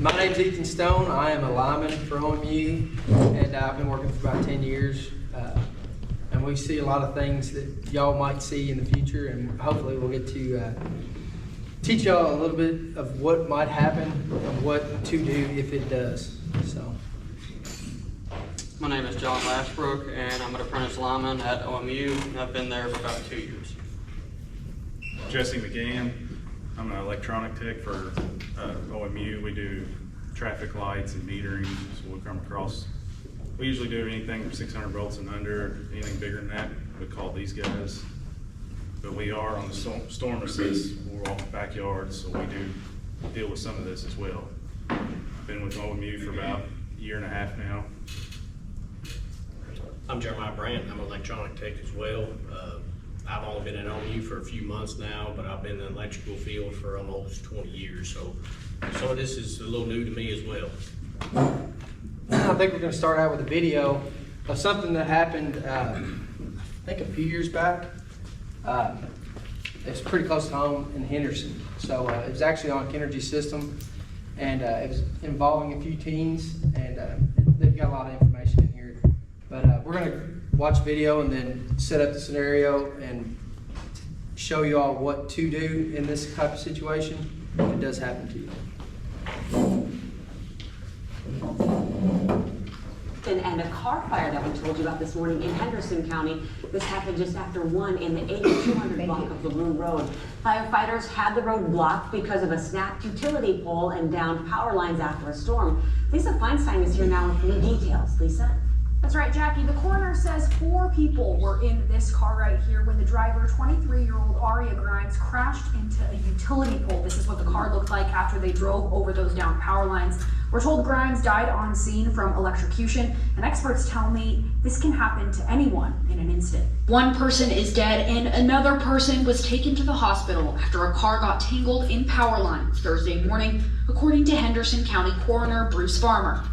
My name's Ethan Stone. I am a lineman for OMU, and I've been working for about 10 years. And we see a lot of things that y'all might see in the future, and hopefully we'll get to teach y'all a little bit of what might happen and what to do if it does. So, my name is John Lashbrook, and I'm an apprentice lineman at OMU, and I've been there for about 2 years. Jesse McGann. I'm an electronic tech for OMU. We do traffic lights and metering, so we come across. We usually do anything from 600 volts and under. Anything bigger than that, we call these guys. But we are on the storm assist. We're off the backyard, so we do deal with some of this as well. I've been with OMU for about a year and a half now. I'm Jeremiah Brandt. I'm an electronic tech as well. I've only been at OMU for a few months now, but I've been in the electrical field for almost 20 years. So some of this is a little new to me as well. I think we're going to start out with a video of something that happened, I think a few years back. It's pretty close to home in Henderson. So it was actually on Energy System, and it was involving a few teens, and they've got a lot of information in here. But we're going to watch video and then set up the scenario and show you all what to do in this type of situation if it does happen to you. And a car fire that we told you about this morning in Henderson County. This happened just after 1 in the 8200 block of Lagoon Road. Firefighters had the road blocked because of a snapped utility pole and downed power lines after a storm. Lisa Feinstein is here now with new details. Lisa? That's right, Jackie. The coroner says 4 people were in this car right here when the driver, 23-year-old Aria Grimes, crashed into a utility pole. This is what the car looked like after they drove over those downed power lines. We're told Grimes died on scene from electrocution, and experts tell me this can happen to anyone in an instant. One person is dead, and another person was taken to the hospital after a car got tangled in power lines Thursday morning, according to Henderson County Coroner Bruce Farmer.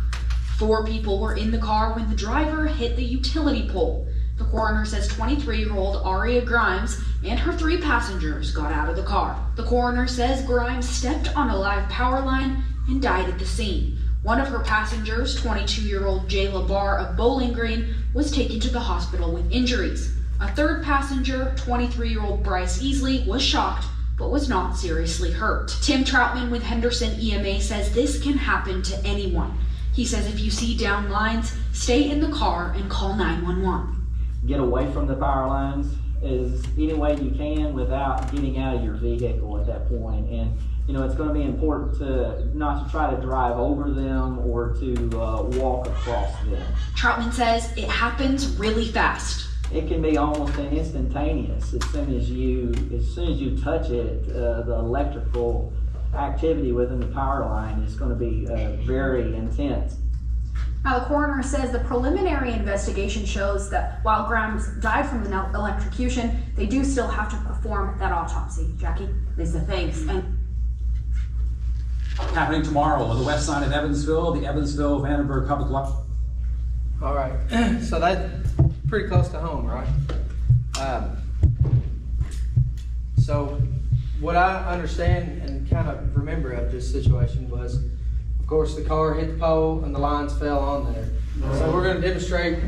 4 people were in the car when the driver hit the utility pole. The coroner says 23-year-old Aria Grimes and her 3 passengers got out of the car. The coroner says Grimes stepped on a live power line and died at the scene. One of her passengers, 22-year-old Jayla Barr of Bowling Green, was taken to the hospital with injuries. A 3rd passenger, 23-year-old Bryce Easley, was shocked but was not seriously hurt. Tim Troutman with Henderson EMA says this can happen to anyone. He says if you see down lines, stay in the car and call 911. Get away from the power lines as any way you can without getting out of your vehicle at that point. And you know, it's going to be important to not to try to drive over them or to walk across them. Troutman says it happens really fast. It can be almost instantaneous. As soon as you touch it, the electrical activity within the power line is going to be very intense. Now, the coroner says the preliminary investigation shows that while Grimes died from the electrocution, they do still have to perform that autopsy. Jackie? Lisa, thanks. And happening tomorrow on the west side of Evansville, the Evansville-Vandenberg Public Library. All right, so that's pretty close to home, right? So what I understand and kind of remember of this situation was, of course, the car hit the pole and the lines fell on there. So we're going to demonstrate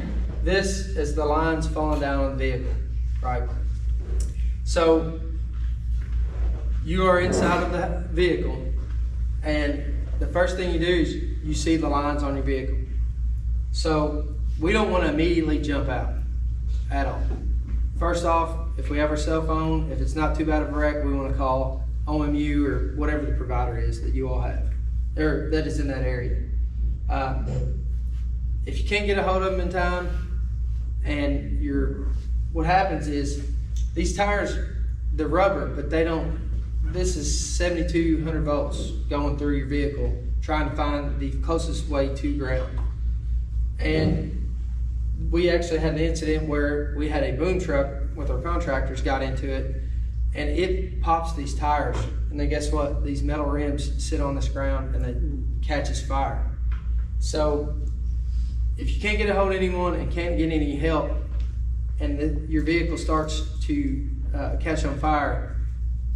this as the lines falling down on the vehicle, right? So you are inside of the vehicle, and the first thing you do is you see the lines on your vehicle. So we don't want to immediately jump out at all. First off, if we have our cell phone, if it's not too bad of a wreck, we want to call OMU or whatever the provider is that you all have, or that is in that area. If you can't get a hold of them in time, and what happens is these tires, they're rubber, but they don't. This is 7,200 volts going through your vehicle, trying to find the closest way to ground. And we actually had an incident where we had a boom truck with our contractors got into it, and it pops these tires, and then guess what? These metal rims sit on this ground and it catches fire. So if you can't get a hold of anyone and can't get any help, and your vehicle starts to catch on fire,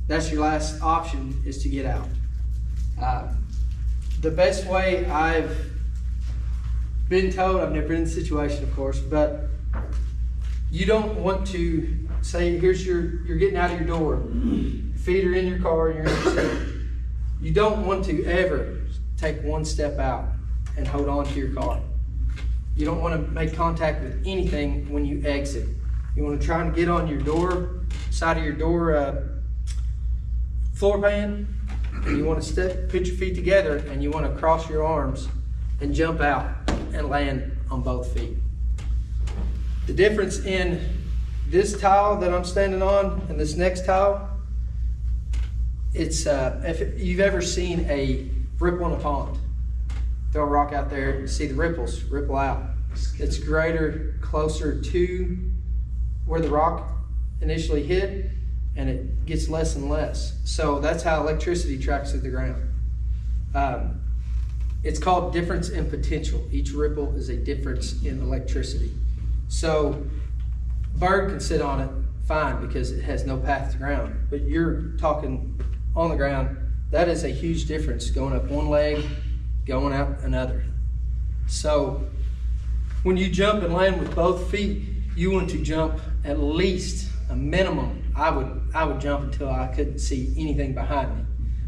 that's your last option, is to get out. the best way I've been told, I've never been in the situation, of course, but you don't want to say, you're getting out of your door, feet are in your car, you're in your seat. You don't want to ever take one step out and hold on to your car. You don't want to make contact with anything when you exit. You want to try and get on your door, side of your door floor pan, and you want to put your feet together, and you want to cross your arms and jump out and land on both feet. The difference in this tile that I'm standing on and this next tile, it's if you've ever seen a ripple in a pond, throw a rock out there and see the ripples ripple out. It's greater, closer to where the rock initially hit, and it gets less and less. So that's how electricity tracks through the ground. It's called difference in potential. Each ripple is a difference in electricity. So bird can sit on it fine because it has no path to ground, but you're talking on the ground. That is a huge difference, going up one leg, going out another. So when you jump and land with both feet, you want to jump at least a minimum. I would jump until I couldn't see anything behind me.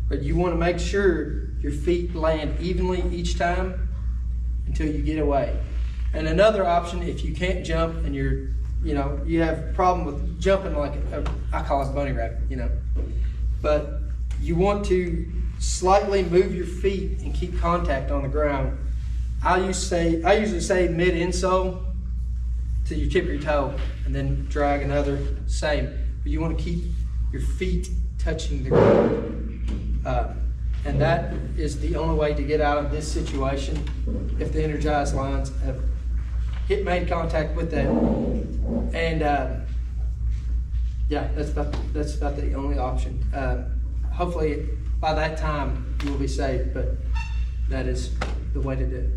But you want to make sure your feet land evenly each time until you get away. And another option, if you can't jump and you have a problem with jumping like I call it bunny rabbit, but you want to slightly move your feet and keep contact on the ground. I usually say mid insole till you tip your toe, and then drag another same. But you want to keep your feet touching the ground, and that is the only way to get out of this situation. If the energized lines have made contact with that, and yeah, that's about the only option. Hopefully by that time you will be safe, but that is the way to do it.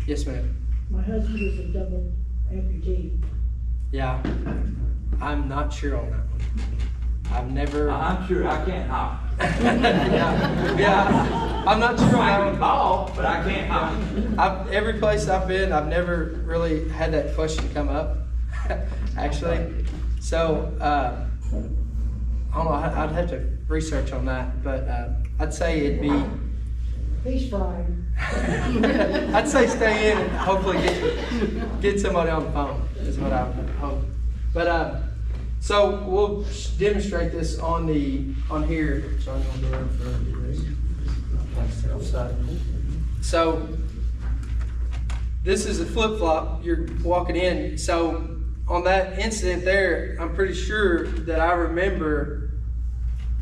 Yes, ma'am. My husband is a double amputee. Yeah, I'm not sure on that one. I've never. I'm sure I can't hop. yeah, I'm not sure on I that can one. fall, but I can't hop. Every place I've been, I've never really had that question come up, actually. So, I don't know, I'd have to research on that, but I'd say it'd be... He's fine. I'd say stay in and hopefully get somebody on the phone, is what I would hope. But, so we'll demonstrate this on here. So I'm going to go around front and do this. So this is a flip-flop. You're walking in. So on that incident there, I'm pretty sure that I remember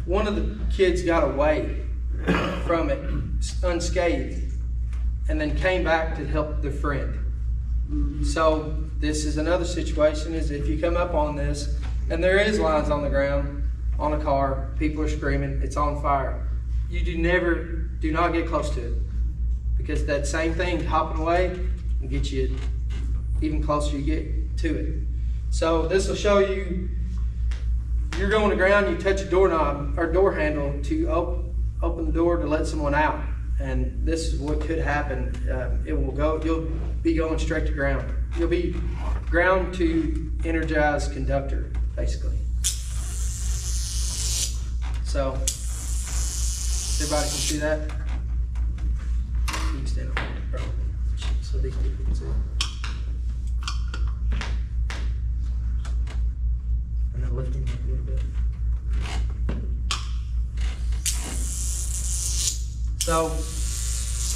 one of the kids got away from it unscathed and then came back to help their friend. So this is another situation, is if you come up on this and there is lines on the ground on a car, people are screaming, it's on fire. You do not get close to it, because that same thing hopping away will get you even closer you get to it. So this will show you, you're going to ground, you touch a doorknob or door handle to open the door to let someone out. And this is what could happen. You'll be going straight to ground. You'll be ground to energized conductor, basically. So, everybody can see that? You can stand up, so these people can see. And then lift him up a little bit. So,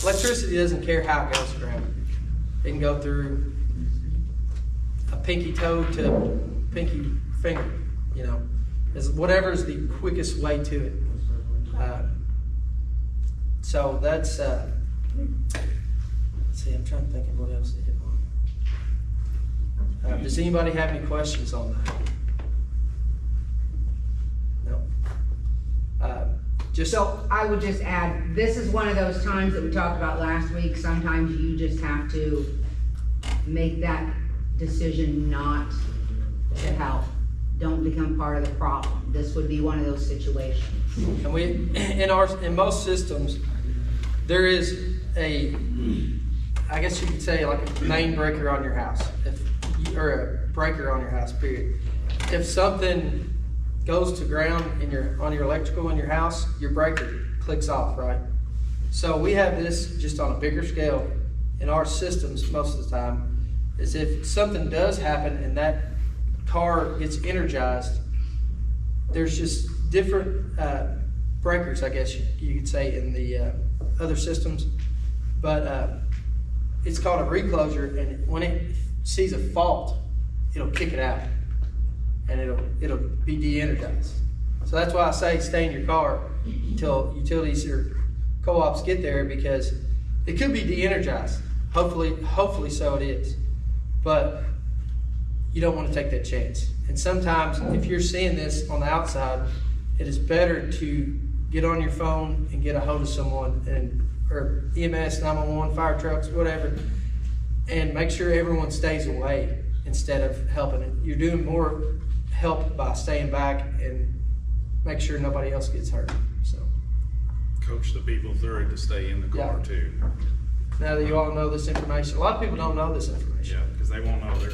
electricity doesn't care how it goes around. It can go through a pinky toe to pinky finger, whatever is the quickest way to it. So that's, let's see, I'm trying to think of what else to hit on. Does anybody have any questions on that? No? So I would just add, this is one of those times that we talked about last week. Sometimes you just have to make that decision not to help. Don't become part of the problem. This would be one of those situations. And in most systems, there is a, I guess you could say like a main breaker on your house, or a breaker on your house, period. If something goes to ground on your electrical in your house, your breaker clicks off, right? So we have this just on a bigger scale in our systems most of the time, is if something does happen and that car gets energized, there's just different breakers, I guess you could say, in the other systems. But it's called a reclosure, and when it sees a fault, it'll kick it out, and it'll be de-energized. So that's why I say stay in your car until utilities or co-ops get there, because it could be de-energized. Hopefully so it is. But you don't want to take that chance. And sometimes if you're seeing this on the outside, it is better to get on your phone and get a hold of someone, or EMS, 911, fire trucks, whatever, and make sure everyone stays away instead of helping it. You're doing more help by staying back and make sure nobody else gets hurt. So Coach the people through it to stay in the car Yeah. too. now that you all know this information, a lot of people don't know this information. Yeah, because they won't know, they're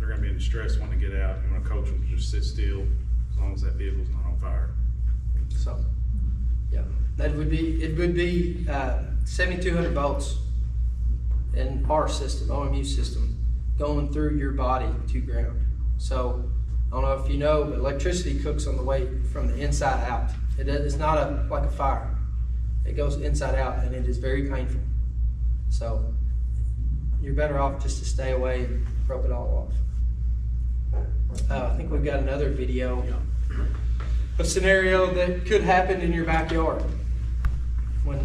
gonna be in distress when they get out, and when a coach will just sit still as long as that vehicle's not on fire. So, yeah, it would be 7,200 volts in our system, OMU system, going through your body to ground. So, I don't know if you know, but electricity cooks on the way from the inside out. It's not like a fire. It goes inside out, and it is very painful. So, you're better off just to stay away and rub it all off. I think we've got another video. A scenario that could happen in your backyard when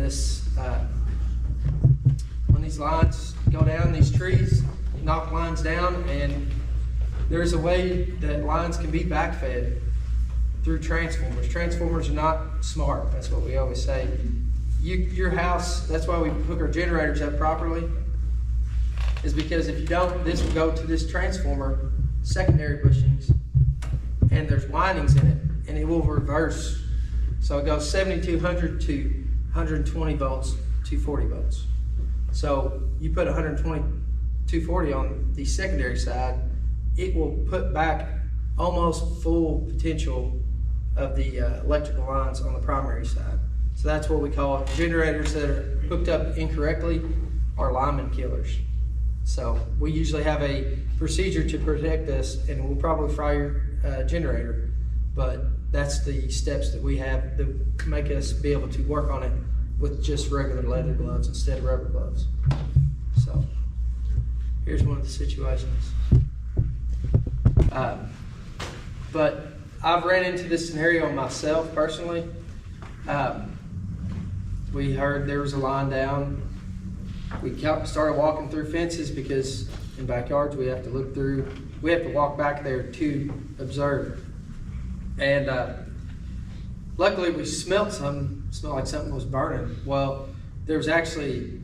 when these lines go down, these trees knock lines down, and there's a way that lines can be backfed through transformers. Transformers are not smart. That's what we always say. Your house, that's why we hook our generators up properly, is because if you don't, this will go to this transformer, secondary bushings, and there's windings in it, and it will reverse. So it goes 7,200 to 120 volts, 240 volts. So you put 120, 240 on the secondary side, it will put back almost full potential of the electrical lines on the primary side. So that's what we call generators that are hooked up incorrectly are lineman killers. So we usually have a procedure to protect this, and we'll probably fry your generator, but that's the steps that we have that make us be able to work on it with just regular leather gloves instead of rubber gloves. So here's one of the situations. But I've ran into this scenario myself personally. We heard there was a line down. We started walking through fences because in backyards we have to walk back there to observe. And luckily we smelled like something was burning. Well, there was actually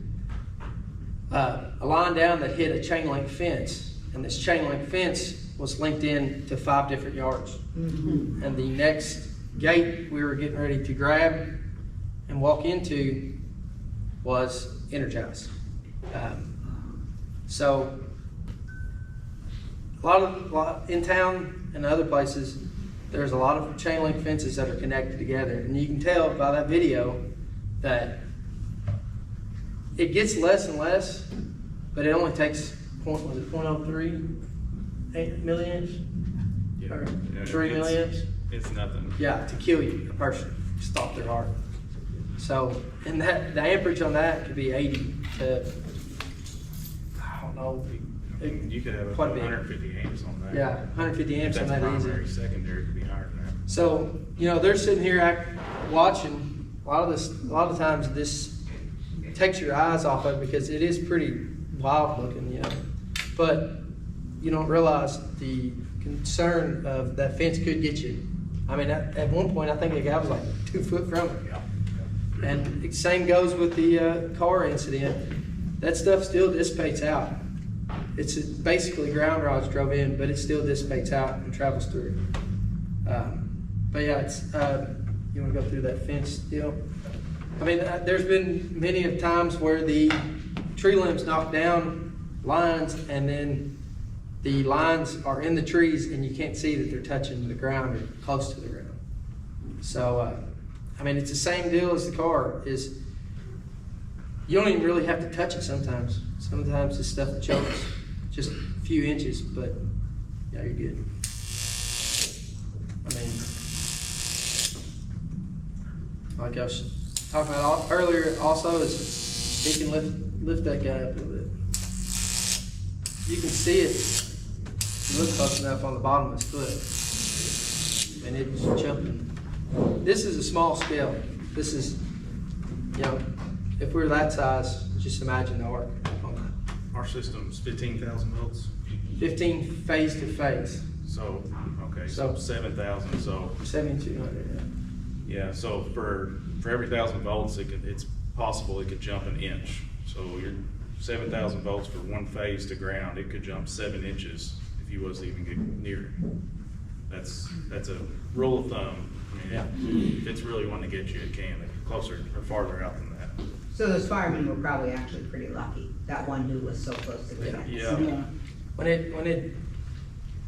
a line down that hit a chain link fence, and this chain link fence was linked in to 5 different yards. Mm-hmm. And the next gate we were getting ready to grab and walk into was energized. So a lot in town and other places, there's a lot of chain link fences that are connected together, and you can tell by that video that it gets less and less, but it only takes 0.03 milliamps? Yeah. Or Yeah, 3 milliamps? It's nothing. Yeah, to kill you, a person, stop their heart. So, and the amperage on that could be 80 to, I don't know. You could have quite a bit. 150 amps on that. Yeah, 150 amps on that primary, easy. secondary could be higher than that. So, they're sitting here watching. A lot of times this takes your eyes off of it because it is pretty wild looking, But you don't realize the concern of that fence could get you. I mean, at one point, I think the guy was like 2 foot from it. And the same goes with the car incident. That stuff still dissipates out. It's basically ground rods drove in, but it still dissipates out and travels through. But yeah, you want to go through that fence deal? I mean, there's been many of times where the tree limbs knock down lines, and then the lines are in the trees and you can't see that they're touching the ground or close to the ground. So, I mean, it's the same deal as the car, is you don't even really have to touch it sometimes. Sometimes this stuff chokes just a few inches, but yeah, you're good. I mean, like I was talking about earlier also, is he can lift that guy up a little bit. You can see it. You look close enough on the bottom of his foot, and it's jumping. This is a small scale. This is, you know, if we were that size, just imagine the arc on that. Our system's 15,000 volts. 15 phase to phase. So, okay, so 7,000, so. 7,200, Yeah, so for every 1,000 volts, it's possible it could jump an inch. So you're 7,000 volts for one phase to ground, it could jump 7 inches if you was to even get near it. That's a rule of thumb. I mean, if it's really wanting to get you, it can. Closer or farther out than that. So those firemen were probably actually pretty lucky, that one dude was so close to the fence. Yeah.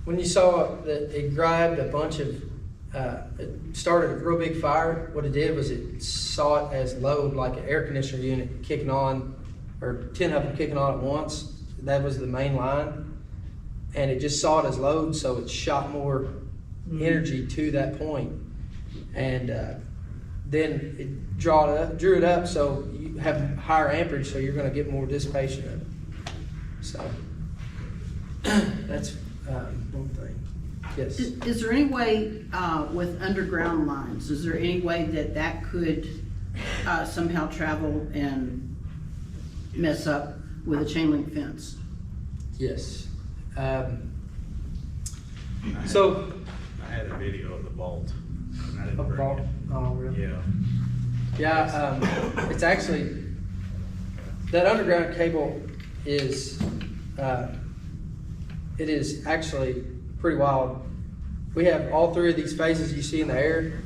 When you saw that it grabbed a bunch of, it started a real big fire, what it did was it saw it as load, like an air conditioner unit kicking on, or 10 of them kicking on at once. That was the main line. And it just saw it as load, so it shot more energy to that point. And then it drew it up, so you have higher amperage, so you're going to get more dissipation of it. So that's one thing. Yes. Is there any way with underground lines, is there any way that could somehow travel and mess up with a chain link fence? Yes. So I had a video of the vault. And I didn't bring it. Oh, really? Yeah. Yeah, it's actually, that underground cable is, it is actually pretty wild. We have all three of these phases you see in the air.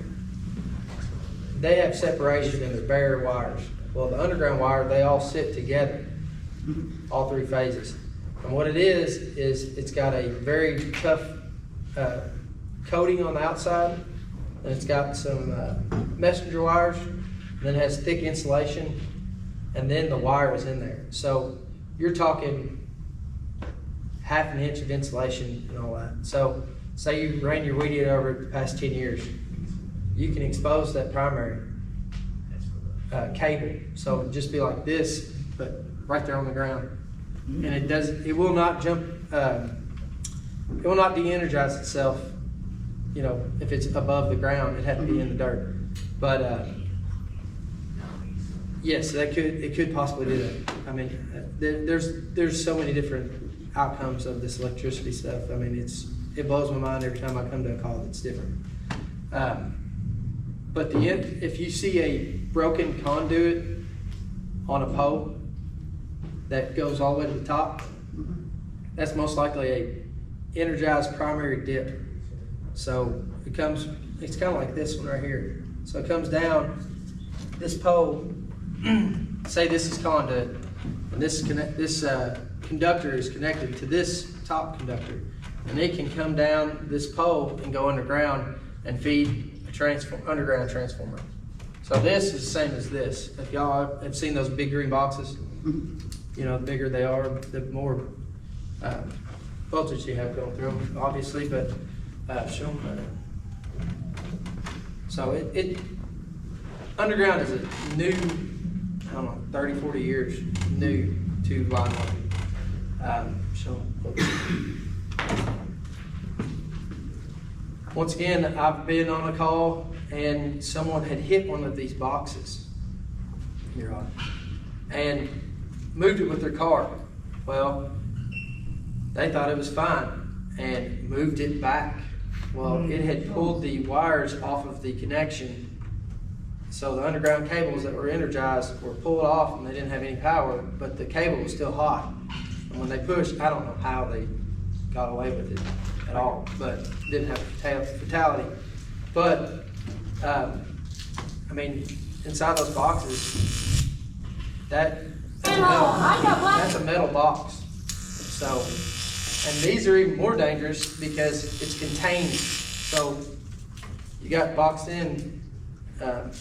They have separation and they're bare wires. Well, the underground wire, they all sit together, all three phases. And what it is it's got a very tough coating on the outside, and it's got some messenger wires, and then it has thick insulation, and then the wire was in there. So you're talking half an inch of insulation and all that. So say you ran your weed eater over the past 10 years, you can expose that primary cable. So it'd just be like this, but right there on the ground. And it will not jump, it will not de-energize itself, you know, if it's above the ground. It had to be in the dirt. But yes, it could possibly do that. I mean, there's so many different outcomes of this electricity stuff. I mean, it blows my mind every time I come to a call that's different. But if you see a broken conduit on a pole that goes all the way to the top, that's most likely a energized primary dip. So it's kind of like this one right here. So it comes down this pole. Say this is conduit, and this conductor is connected to this top conductor, and it can come down this pole and go underground and feed a underground transformer. So this is the same as this. If y'all have seen those big green boxes, you know, the bigger they are, the more voltage you have going through them, obviously, but show them that. So it underground is a new, I don't know, 30, 40 years new to line. Show them. Once again, I've been on a call and someone had hit one of these boxes here on and moved it with their car. Well, they thought it was fine and moved it back. Well, it had pulled the wires off of the connection, so the underground cables that were energized were pulled off and they didn't have any power, but the cable was still hot. And when they pushed, I don't know how they got away with it at all, but didn't have fatality. But I mean, inside those boxes, that's a metal box. So, and these are even more dangerous because it's contained. So you got boxed in, and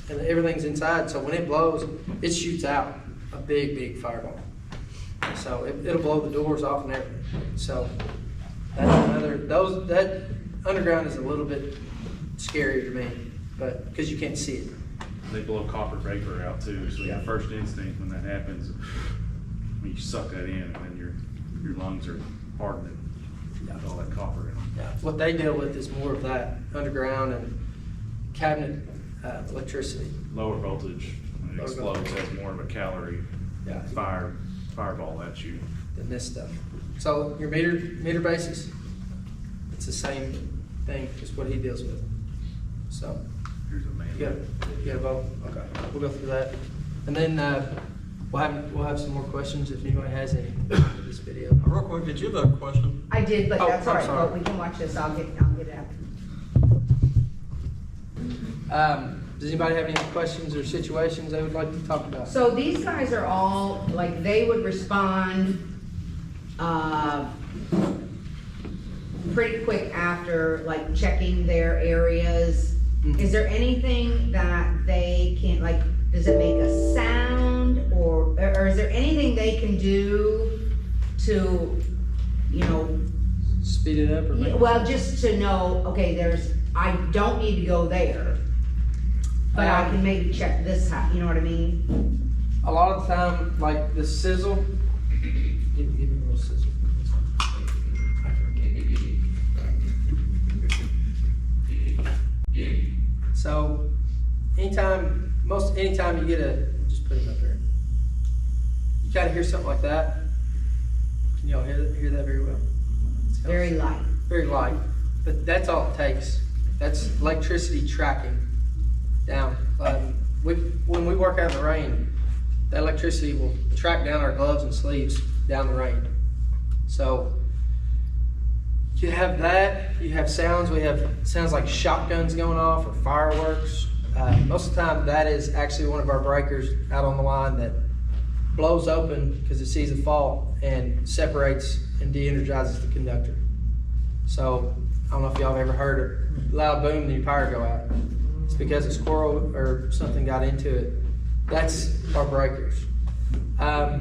everything's inside. So when it blows, it shoots out a big fireball. So it'll blow the doors off and everything. So that's another. That underground is a little bit scarier to me, but because you can't see it. They blow copper vapor out too, so your first instinct when that happens, when you suck that in, and then your lungs are hardening with all that copper in them. Yeah. What they deal with is more of that underground and cabinet electricity. Lower voltage, when it Lower explodes, voltage. has more of a calorie fireball at you. Than this stuff. So your meter basis, it's the same thing as what he deals with. So Here's a man. you got a vote? Okay, we'll go through that. And then we'll have some more questions if anybody has any for this video. Real quick, did you have a question? I did, but Oh, that's all I'm right, sorry. but we can watch this, I'll get it after. Does anybody have any questions or situations they would like to talk about? So these guys are all, like, they would respond, pretty quick after, like, checking their areas. Is there anything that they can, like, does it make a sound, or is there anything they can do to, Speed it up or make well, just to know, okay, I don't need to go there, but I can maybe check this out, you know what I mean? A lot of the time, like the sizzle, give me a little sizzle. So, anytime you get just put him up there. You kind of hear something like that. Can y'all hear that very well? Very light. Very light, but that's all it takes. That's electricity tracking down. When we work out in the rain, the electricity will track down our gloves and sleeves down the rain. So you have that, you have sounds. We have sounds like shotguns going off or fireworks. Most of the time that is actually one of our breakers out on the line that blows open because it sees a fault and separates and de-energizes the conductor. So I don't know if y'all have ever heard a loud boom and your power go out. It's because a squirrel or something got into it. That's our breakers. I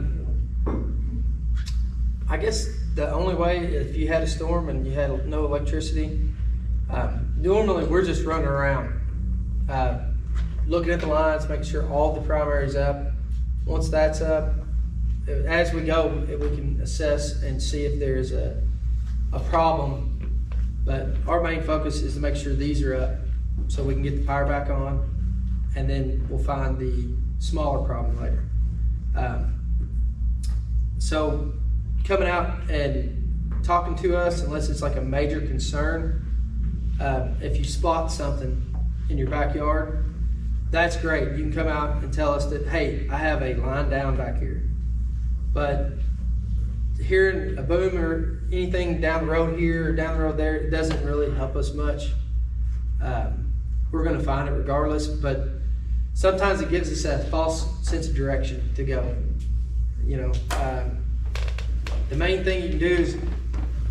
guess the only way, if you had a storm and you had no electricity, normally we're just running around, looking at the lines, making sure all the primary's up. Once that's up, as we go, we can assess and see if there's a problem. But our main focus is to make sure these are up so we can get the power back on, and then we'll find the smaller problem later. So coming out and talking to us, unless it's like a major concern, if you spot something in your backyard, that's great. You can come out and tell us that, hey, I have a line down back here. But hearing a boom or anything down the road here or down the road there, it doesn't really help us much. We're going to find it regardless, but sometimes it gives us a false sense of direction to go. The main thing you can do is,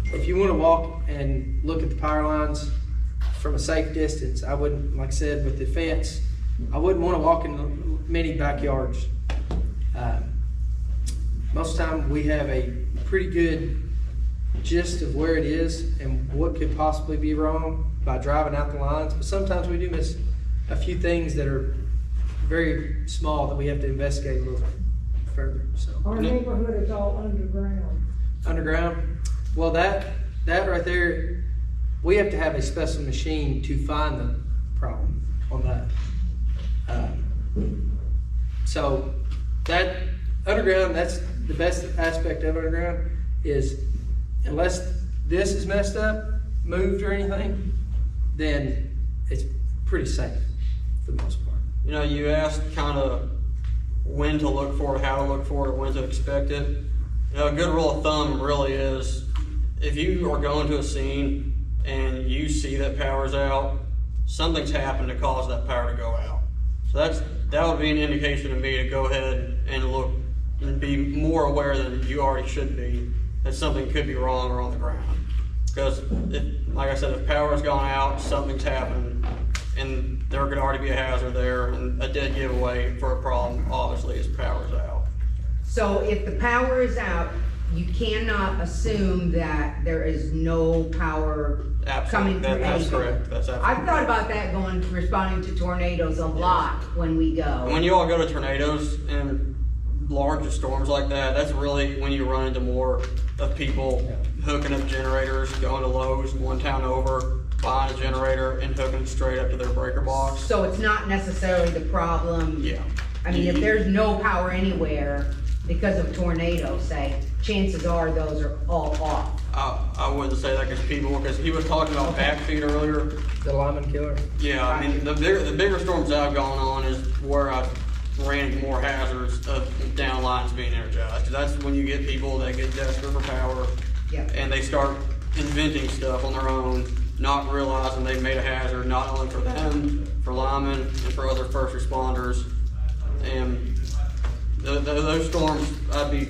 if you want to walk and look at the power lines from a safe distance, I wouldn't, like I said, with the fence, I wouldn't want to walk in many backyards. Most of the time we have a pretty good gist of where it is and what could possibly be wrong by driving out the lines, but sometimes we do miss a few things that are very small that we have to investigate a little further. So Our neighborhood is all underground. Underground? Well, that right there, we have to have a special machine to find the problem on that. So that underground, that's the best aspect of underground, is unless this is messed up, moved or anything, then it's pretty safe for the most part. You asked kind of when to look for it, how to look for it, when to expect it. A good rule of thumb really is, if you are going to a scene and you see that power's out, something's happened to cause that power to go out. So that would be an indication to me to go ahead and look and be more aware than you already should be that something could be wrong or on the ground. Because like I said, if power's gone out, something's happened, and there could already be a hazard there, and a dead giveaway for a problem obviously is power's out. So if the power is out, you cannot assume that there is no power coming through anything. That's correct. That's absolutely I've thought about that responding to tornadoes a lot when we go. When you all go to tornadoes and larger storms like that, that's really when you run into more of people hooking up generators, going to Lowe's, one town over, buying a generator and hooking it straight up to their breaker box. So it's not necessarily the problem. Yeah. I mean, if there's no power anywhere because of tornado, say, chances are those are all off. I wouldn't say that because he was talking about backfeed earlier. The lineman killer. Yeah, I mean, the bigger storms I've gone on is where I ran into more hazards of down lines being energized. That's when you get people that get desperate for power, and they start inventing stuff on their own, not realizing they've made a hazard, not only for them, for linemen, and for other first responders. And those storms, I'd be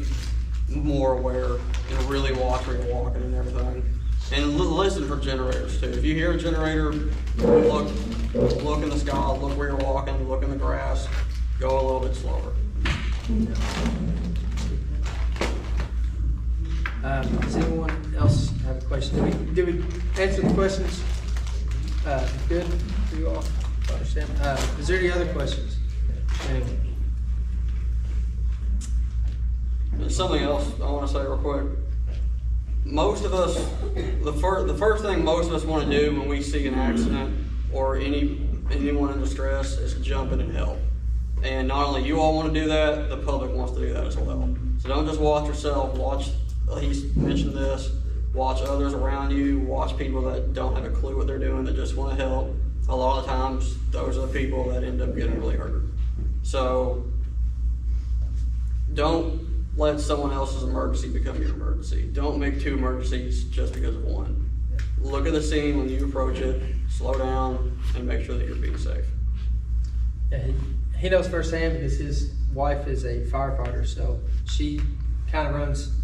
more aware and really watch where you're walking and everything. And listen for generators too. If you hear a generator, look in the sky, look where you're walking, look in the grass, go a little bit slower. Does anyone else have a question? Did we answer the questions? Good for you all? I understand. Is there any other questions? Anyone? There's something else I want to say real quick. Most of us, the first thing most of us want to do when we see an accident or anyone in distress is jump in and help. And not only you all want to do that, the public wants to do that as well. So don't just watch yourself, he's mentioned this, watch others around you, watch people that don't have a clue what they're doing, that just want to help. A lot of times, those are the people that end up getting really hurt. So don't let someone else's emergency become your emergency. Don't make two emergencies just because of one. Look at the scene when you approach it, slow down, and make sure that you're being safe. Yeah, he knows firsthand because his wife is a firefighter, so she kind of runs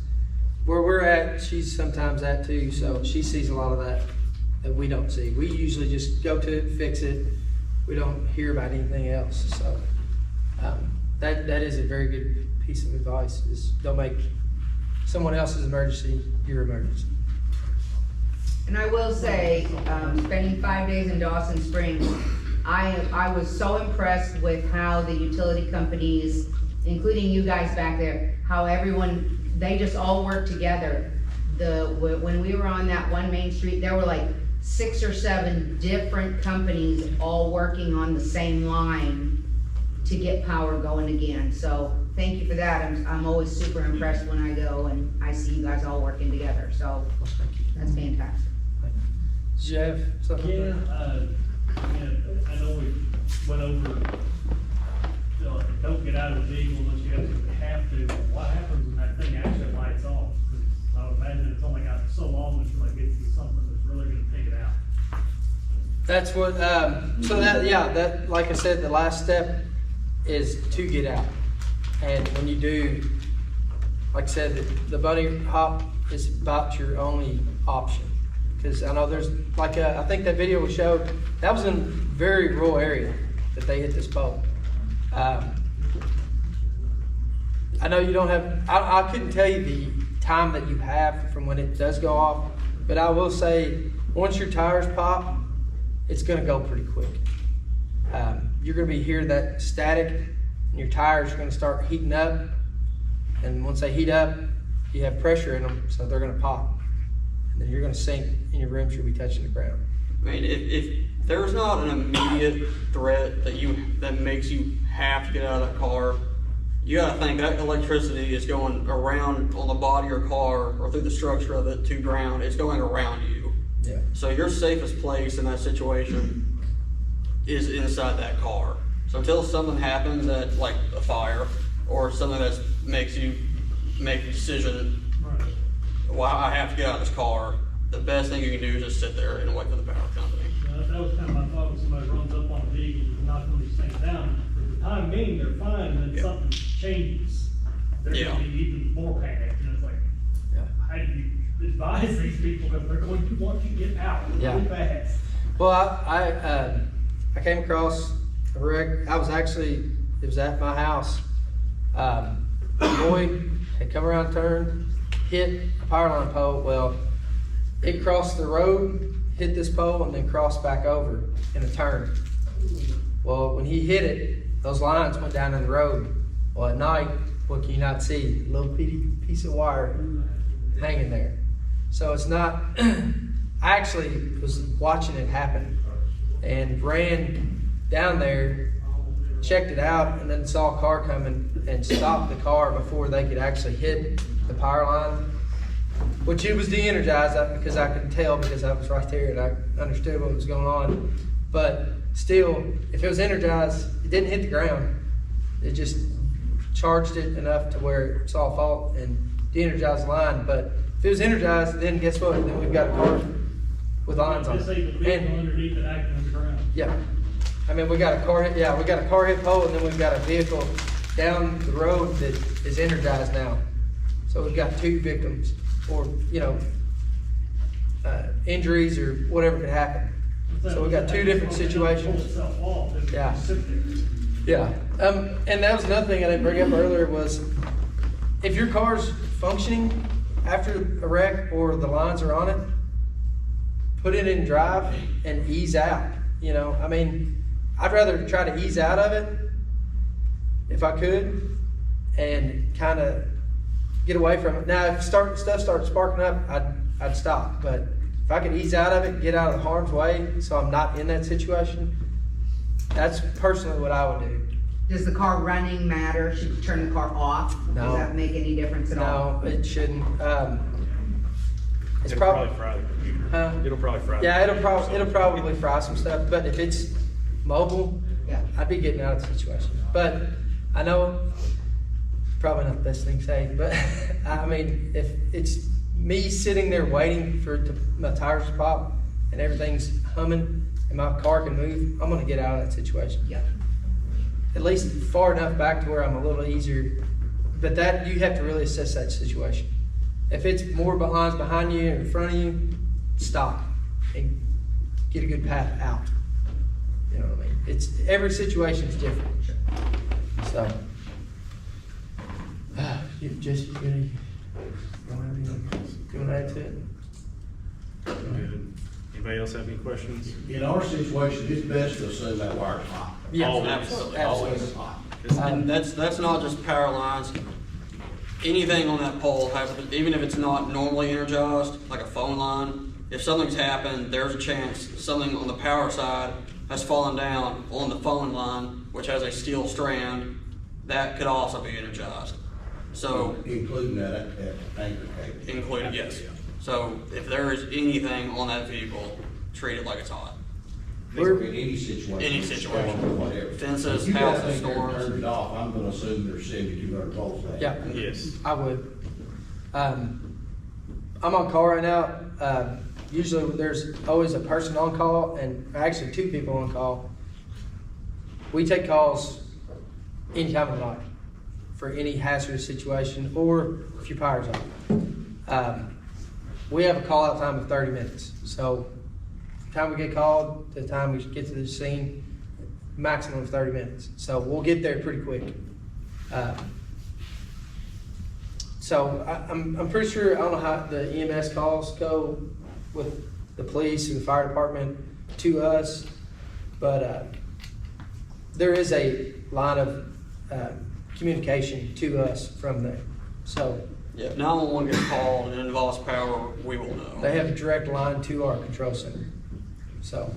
where we're at. She's sometimes at too, so she sees a lot of that we don't see. We usually just go to it, fix it. We don't hear about anything else. So that is a very good piece of advice, is don't make someone else's emergency your emergency. And I will say, spending 5 days in Dawson Springs, I was so impressed with how the utility companies, including you guys back there, how everyone, they just all work together. When we were on that one main street, there were like 6 or 7 different companies all working on the same line to get power going again. So thank you for that. I'm always super impressed when I go and I see you guys all working together. So that's fantastic. Did you have something? I know we went over, don't get out of the vehicle unless you absolutely have to. What happens when that thing actually lights off? Because I would imagine it's only got so long until it gets to something that's really going to take it out. That's what, that, like I said, the last step is to get out. And when you do, like I said, the bunny hop is about your only option. Because I know there's, like, I think that video we showed, that was in a very rural area that they hit this pole. I know you don't have, I couldn't tell you the time that you have from when it does go off, but I will say, once your tires pop, it's gonna go pretty quick. You're gonna be hearing that static, and your tires are gonna start heating up, and once they heat up, you have pressure in them, so they're gonna pop. And then you're gonna sink, and your rims will be touching the ground. I mean, if there's not an immediate threat that makes you have to get out of that car, you gotta think that electricity is going around on the body of your car or through the structure of it to ground. It's going around you. Yeah. So your safest place in that situation is inside that car. So until something happens, that like a fire or something that makes you make a decision, well, I have to get out of this car, the best thing you can do is just sit there and wait for the power company. That was kind of my thought when somebody runs up on a vehicle and knocking these things down. time being, they're fine, and then Yeah. something changes. They're Yeah. gonna be even more panicked, and it's like, Yeah. how do you advise these people, because they're going to want to get out really fast? Well, I came across a wreck. It was at my house. A boy had come around, turned, hit a power line pole. Well, it crossed the road, hit this pole, and then crossed back over in a turn. Well, when he hit it, those lines went down in the road. Well, at night, what can you not see? A little bitty piece of wire hanging there. So it's not, I actually was watching it happen and ran down there, checked it out, and then saw a car coming and stopped the car before they could actually hit the power line, which it was de-energized because I could tell because I was right there and I understood what was going on. But still, if it was energized, it didn't hit the ground. It just charged it enough to where it saw a fault and de-energized the line. But if it was energized, then guess what? Then we've got a car with lines on it. Disable the vehicle underneath it acting on the ground. Yeah. I mean, we got a car hit, we got a car hit pole, and then we've got a vehicle down the road that is energized now. So we've got 2 victims, or, injuries or whatever could happen. So we got 2 different situations. Yeah. Yeah. And that was another thing I didn't bring up earlier was, if your car's functioning after a wreck or the lines are on it, put it in drive and ease out. I mean, I'd rather try to ease out of it if I could and kind of get away from it. Now, if stuff starts sparking up, I'd stop. But if I could ease out of it, get out of the harm's way so I'm not in that situation, that's personally what I would do. Does the car running matter? Should you turn the car off? No. Does that make any difference at all? No, it shouldn't. It's It'll probably fry the computer. Huh? It'll probably fry. Yeah, it'll probably fry some stuff. But if it's mobile, Yeah. I'd be getting out of the situation. But I know probably not the best thing to say, but I mean, if it's me sitting there waiting for my tires to pop and everything's humming and my car can move, I'm gonna get out of that situation. Yeah. At least far enough back to where I'm a little easier. But that, you have to really assess that situation. If it's more behind you and in front of you, stop and get a good path out. You know what I mean? Every situation is different. So, Jesse, you going to add to it? Good. Anybody else have any questions? In our situation, it's best to assume that wire's hot. Yeah, Always. absolutely. Always hot. And that's not just power lines. Anything on that pole, even if it's not normally energized, like a phone line, if something's happened, there's a chance something on the power side has fallen down on the phone line, which has a steel strand, that could also be energized. So, Including that at the anchor cable. including, yes. So if there is anything on that vehicle, treat it like it's hot. In any situation. Any situation. storm or whatever. Fences, If you got houses, things there and storms. turned it off, I'm gonna assume there's 7,200 volts there. Yeah. Yes. I would. I'm on call right now. Usually there's always a person on call, and actually 2 people on call. We take calls any time of the night for any hazardous situation or if your power's on. We have a call out time of 30 minutes. So from the time we get called to the time we get to the scene, maximum of 30 minutes. So we'll get there pretty quick. So I'm pretty sure, I don't know how the EMS calls go with the police or the fire department to us, but there is a line of communication to us from there. So Yeah, if 911 gets called and it involves power, we will know. they have a direct line to our control center. So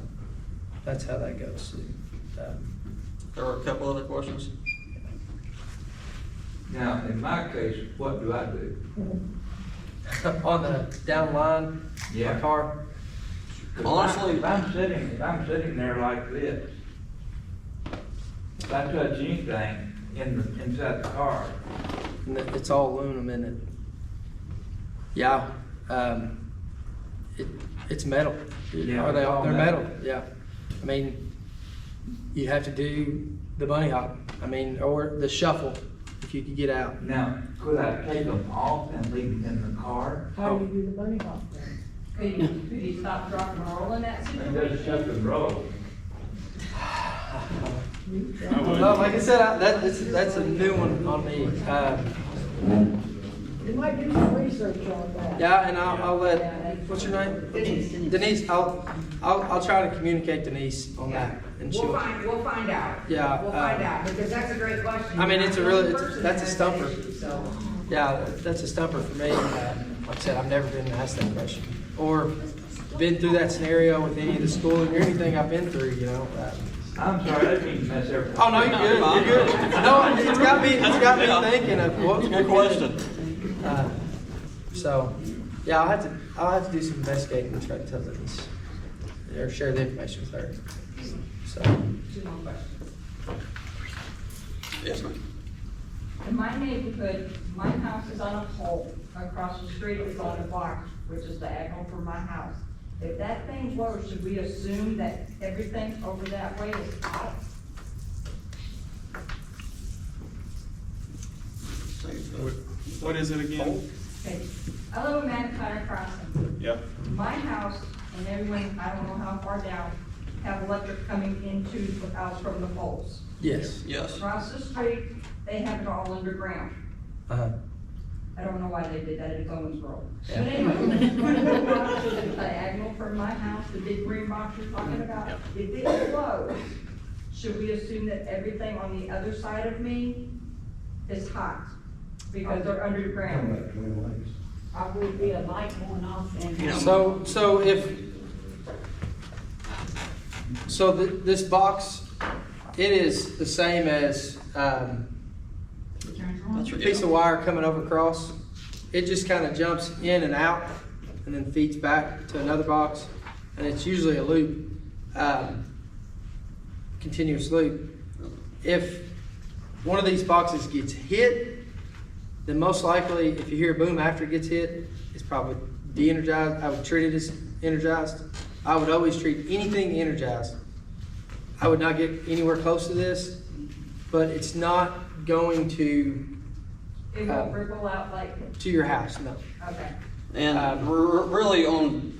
that's how that goes. There were a couple other questions. Now, in my case, what do I do? On the down line, Yeah. my car. 'Cause Honestly- if I'm sitting there like this, if I touch anything inside the car, And it's all aluminum in it. Yeah, it's metal. Yeah, Are they it's all all? They're metal. metal. Yeah. I mean, you have to do the bunny hop. I mean, or the shuffle, if you could get out. Now, could I take them off and leave them in the car? How do you do the bunny hop thing? Could you stop, drop, and roll in that And situation? just shut and roll. Well, like I said, that's a new one on me. You might do some research on that. Yeah, and I'll let, what's your name? Denise, I'll try to communicate Denise on that. And We'll find out. Yeah, We'll find out, because that's a great question. I mean, it's a really, that's a Person stumper. has that issue, so. Yeah, that's a stumper for me. Like I said, I've never been asked that question. Or been through that scenario with any of the schooling or anything I've been through, you know. I'm sorry, I didn't mean to mess everything. Oh, no, you're good, you're good. No, it's got me thinking of what. Good question. So, yeah, I'll have to do some investigating and try to tell Denise, or share the information with her. So. Yes, ma'am. In my neighborhood, my house is on a pole, across the street is on a box, which is diagonal from my house. If that thing blows, should we assume that everything over that way is hot? What is it again? Okay, I live in McIntyre Crossing. Yep. My house and everyone, I don't know how far down, have electric coming into the house from the poles. Yes. Yes. Across the street, they have it all underground. Uh-huh. I don't know why they did that at Owensboro. Yeah. But anyway, one of the boxes is diagonal from my house, the big green box you're talking about. If it blows, should we assume that everything on the other side of me is hot? Because they're underground. Probably be a light going off and. This box, it is the same as, a piece of wire coming over across. It just kind of jumps in and out and then feeds back to another box. And it's usually a loop, continuous loop. If one of these boxes gets hit, then most likely, if you hear a boom after it gets hit, it's probably de-energized. I would treat it as energized. I would always treat anything energized. I would not get anywhere close to this, but it's not going to It won't ripple out like, to your house, no. okay. And really on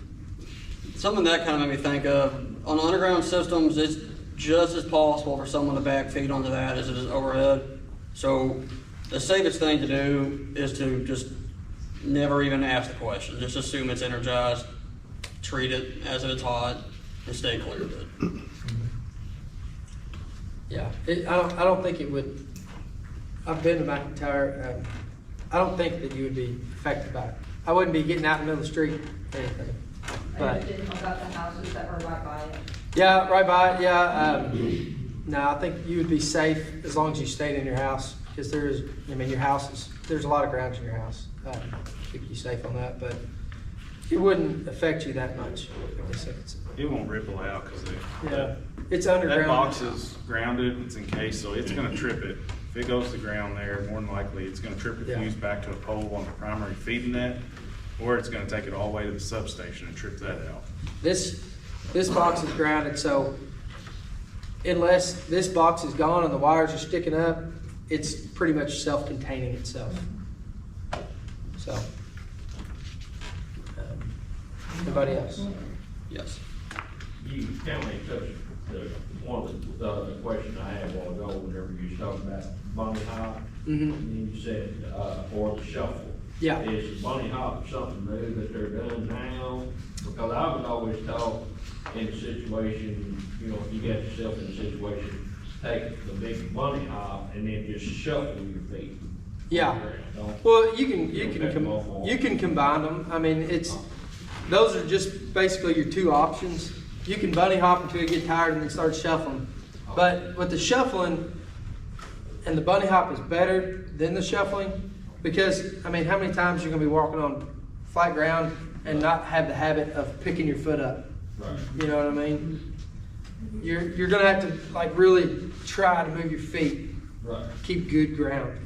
something that kind of made me think of, on underground systems, it's just as possible for someone to backfeed onto that as it is overhead. So the safest thing to do is to just never even ask the question. Just assume it's energized, treat it as if it's hot, and stay clear of it. Yeah, I don't think it would. I've been to McIntyre. I don't think that you would be affected by it. I wouldn't be getting out in the middle of the street or anything. I But just didn't know about the houses that were right by it. yeah, right by it. Yeah. No, I think you would be safe as long as you stayed in your house, because there is. I mean, your house is. There's a lot of grounds in your house. Keep you safe on that, but it wouldn't affect you that much. I guess It won't ripple out because it's underground. That box is grounded, it's encased, so it's gonna trip it. If it goes to the ground there, more than likely, it's gonna trip it, fuse back to a pole on the primary feeding net, or it's gonna take it all the way to the substation and trip that out. This box is grounded, so unless this box is gone and the wires are sticking up, it's pretty much self-containing itself. So, anybody else? Yes. You kind of touched one of the question I had a while ago, whenever you was talking about bunny hop. Mm-hmm. And then you said, or the shuffle. Yeah. Is bunny hop something new that they're doing now? Because I was always taught in a situation, you know, if you got yourself in a situation, take the big bunny hop and then just shuffle your feet. Yeah. Well, you can combine them. I mean, those are just basically your two options. You can bunny hop until you get tired and then start shuffling. But with the shuffling, and the bunny hop is better than the shuffling, because I mean, how many times you're gonna be walking on flat ground and not have the habit of picking your foot up? Right. You know what I mean? You're gonna have to like really try to move your feet. Right. Keep good ground.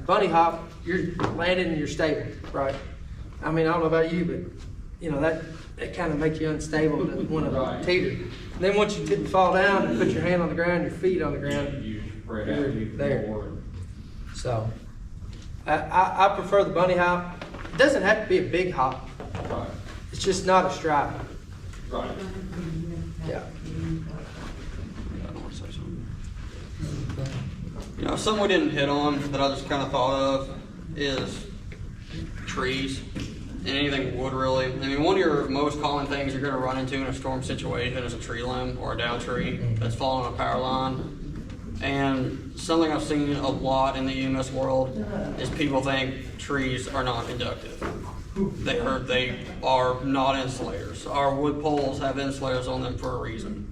Bunny hop, you're landing in your stable, right? I mean, I don't know about you, but you know that kind of makes you unstable to want to teeter. And then once you fall down and put your hand on the ground, your feet on the ground, spread out even there. more. So, I prefer the bunny hop. It doesn't have to be a big hop. Right, It's just not a stripe. right. Yeah. You know, something we didn't hit on that I just kind of thought of is trees and anything wood really. I mean, one of your most common things you're going to run into in a storm situation is a tree limb or a down tree that's fallen on a power line. And something I've seen a lot in the EMS world is people think trees are not conductive. They are not insulators. Our wood poles have insulators on them for a reason.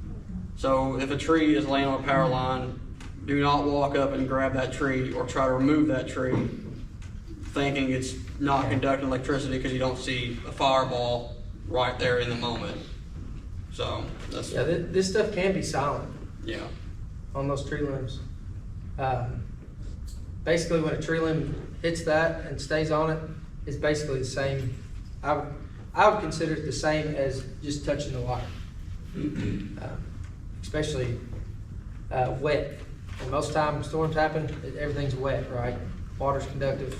So if a tree is laying on a power line, do not walk up and grab that tree or try to remove that tree thinking it's not conducting electricity because you don't see a fireball right there in the moment. So that's This stuff can be silent. Yeah. On those tree limbs. Basically, when a tree limb hits that and stays on it, it's basically the same. I would consider it the same as just touching the wire, especially wet. And most times storms happen, everything's wet, right? Water's conductive.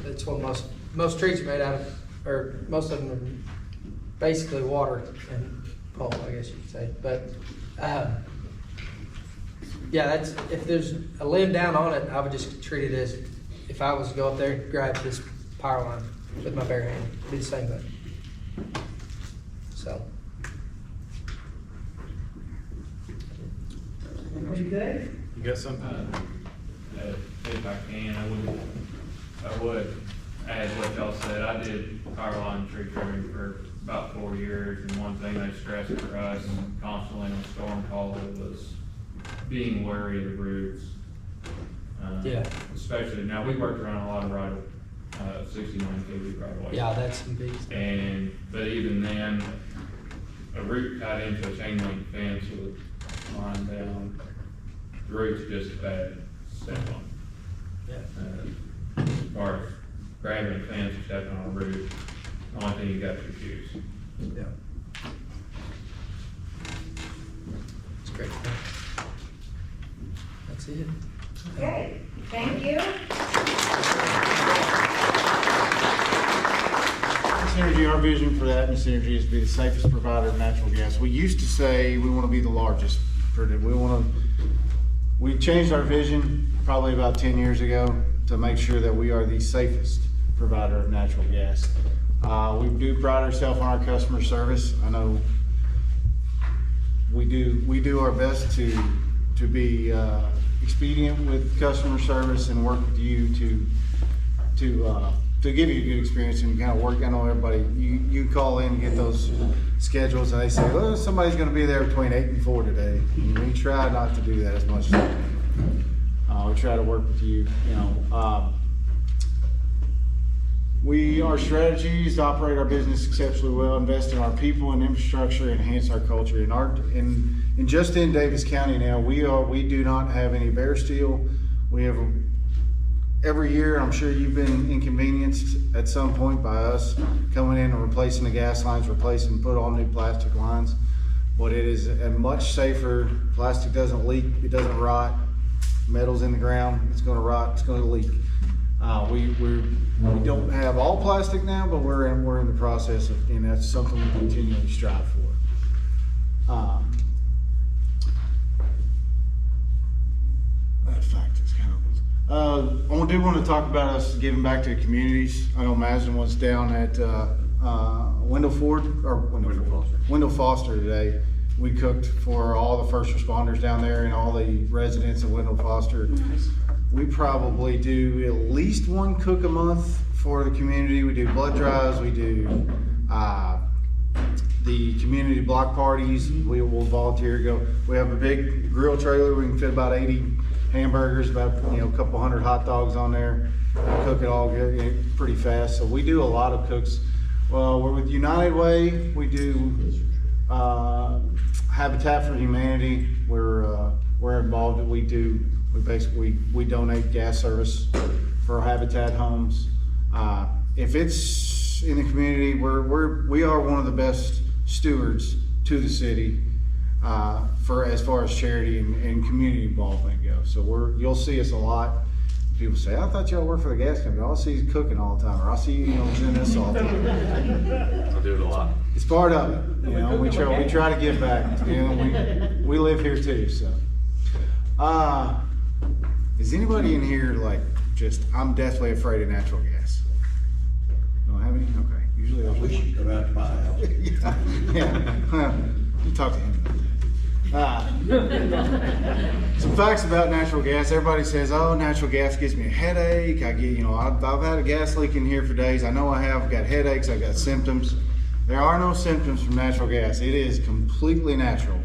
That's what most trees are made out of, or most of them are basically water and pulp, I guess you could say. But yeah, that's, if there's a limb down on it, I would just treat it as if I was to go up there and grab this power line with my bare hand. It'd be the same thing. So. You good? You got something? If I can, I would add what y'all said. I did power line tree trimming for about 4 years, and one thing they stressed for us constantly on storm call was being wary of the roots. Yeah. Especially, now we worked around a lot of 69 kV right away. Yeah, that's some big stuff. But even then, a root tied into a chain link fence with line down, the root's just a bad step on. Yeah. As far as grabbing a fence or stepping on a root, the only thing you got to choose. Yeah. It's great. That's it. Okay, thank you. Synergy, our vision for that in Synergy is to be the safest provider of natural gas. We used to say we want to be the largest. We changed our vision probably about 10 years ago to make sure that we are the safest provider of natural gas. We do pride ourselves on our customer service. I know we do our best to be expedient with customer service and work with you to give you a good experience and kind of work. I know everybody, you call in and get those schedules and they say, well, somebody's going to be there between 8 and 4 today. And we try not to do that as much as we can. We try to work with you, our strategy is to operate our business exceptionally well, invest in our people and infrastructure, enhance our culture. And just in Daviess County now, we do not have any bare steel. We have every year, I'm sure you've been inconvenienced at some point by us coming in and replacing the gas lines, put all new plastic lines. But it is a much safer. Plastic doesn't leak, it doesn't rot. Metal's in the ground, it's going to rot, it's going to leak. We don't have all plastic now, but we're in the process of, and that's something we continually strive for. That fact is kind of. I do want to talk about us giving back to the communities. I know Madison was down at Wendell Foster today. We cooked for all the first responders down there and all the residents of Wendell Foster. Nice. We probably do at least one cook a month for the community. We do blood drives. We do the community block parties. We will volunteer to go. We have a big grill trailer. We can fit about 80 hamburgers, about a couple hundred hot dogs on there. Cook it all pretty fast. So we do a lot of cooks. Well, we're with United Way. We do Habitat for Humanity. We're involved. We donate gas service for Habitat homes. If it's in the community, we are one of the best stewards to the city. for as far as charity and community involvement goes. So you'll see us a lot. People say, I thought y'all work for the gas company. All I see is cooking all the time, or I see you doing this all the time. I do it a lot. It's part of it. We try to give back. We live here too. So, is anybody in here like I'm deathly afraid of natural gas? Don't have any? Okay. Usually I wish you'd come out to my house. yeah. Well, you talk to him about that. Some facts about natural gas. Everybody says, oh, natural gas gives me a headache. I've had a gas leak in here for days. I know I have. I've got headaches. I've got symptoms. There are no symptoms from natural gas. It is completely natural.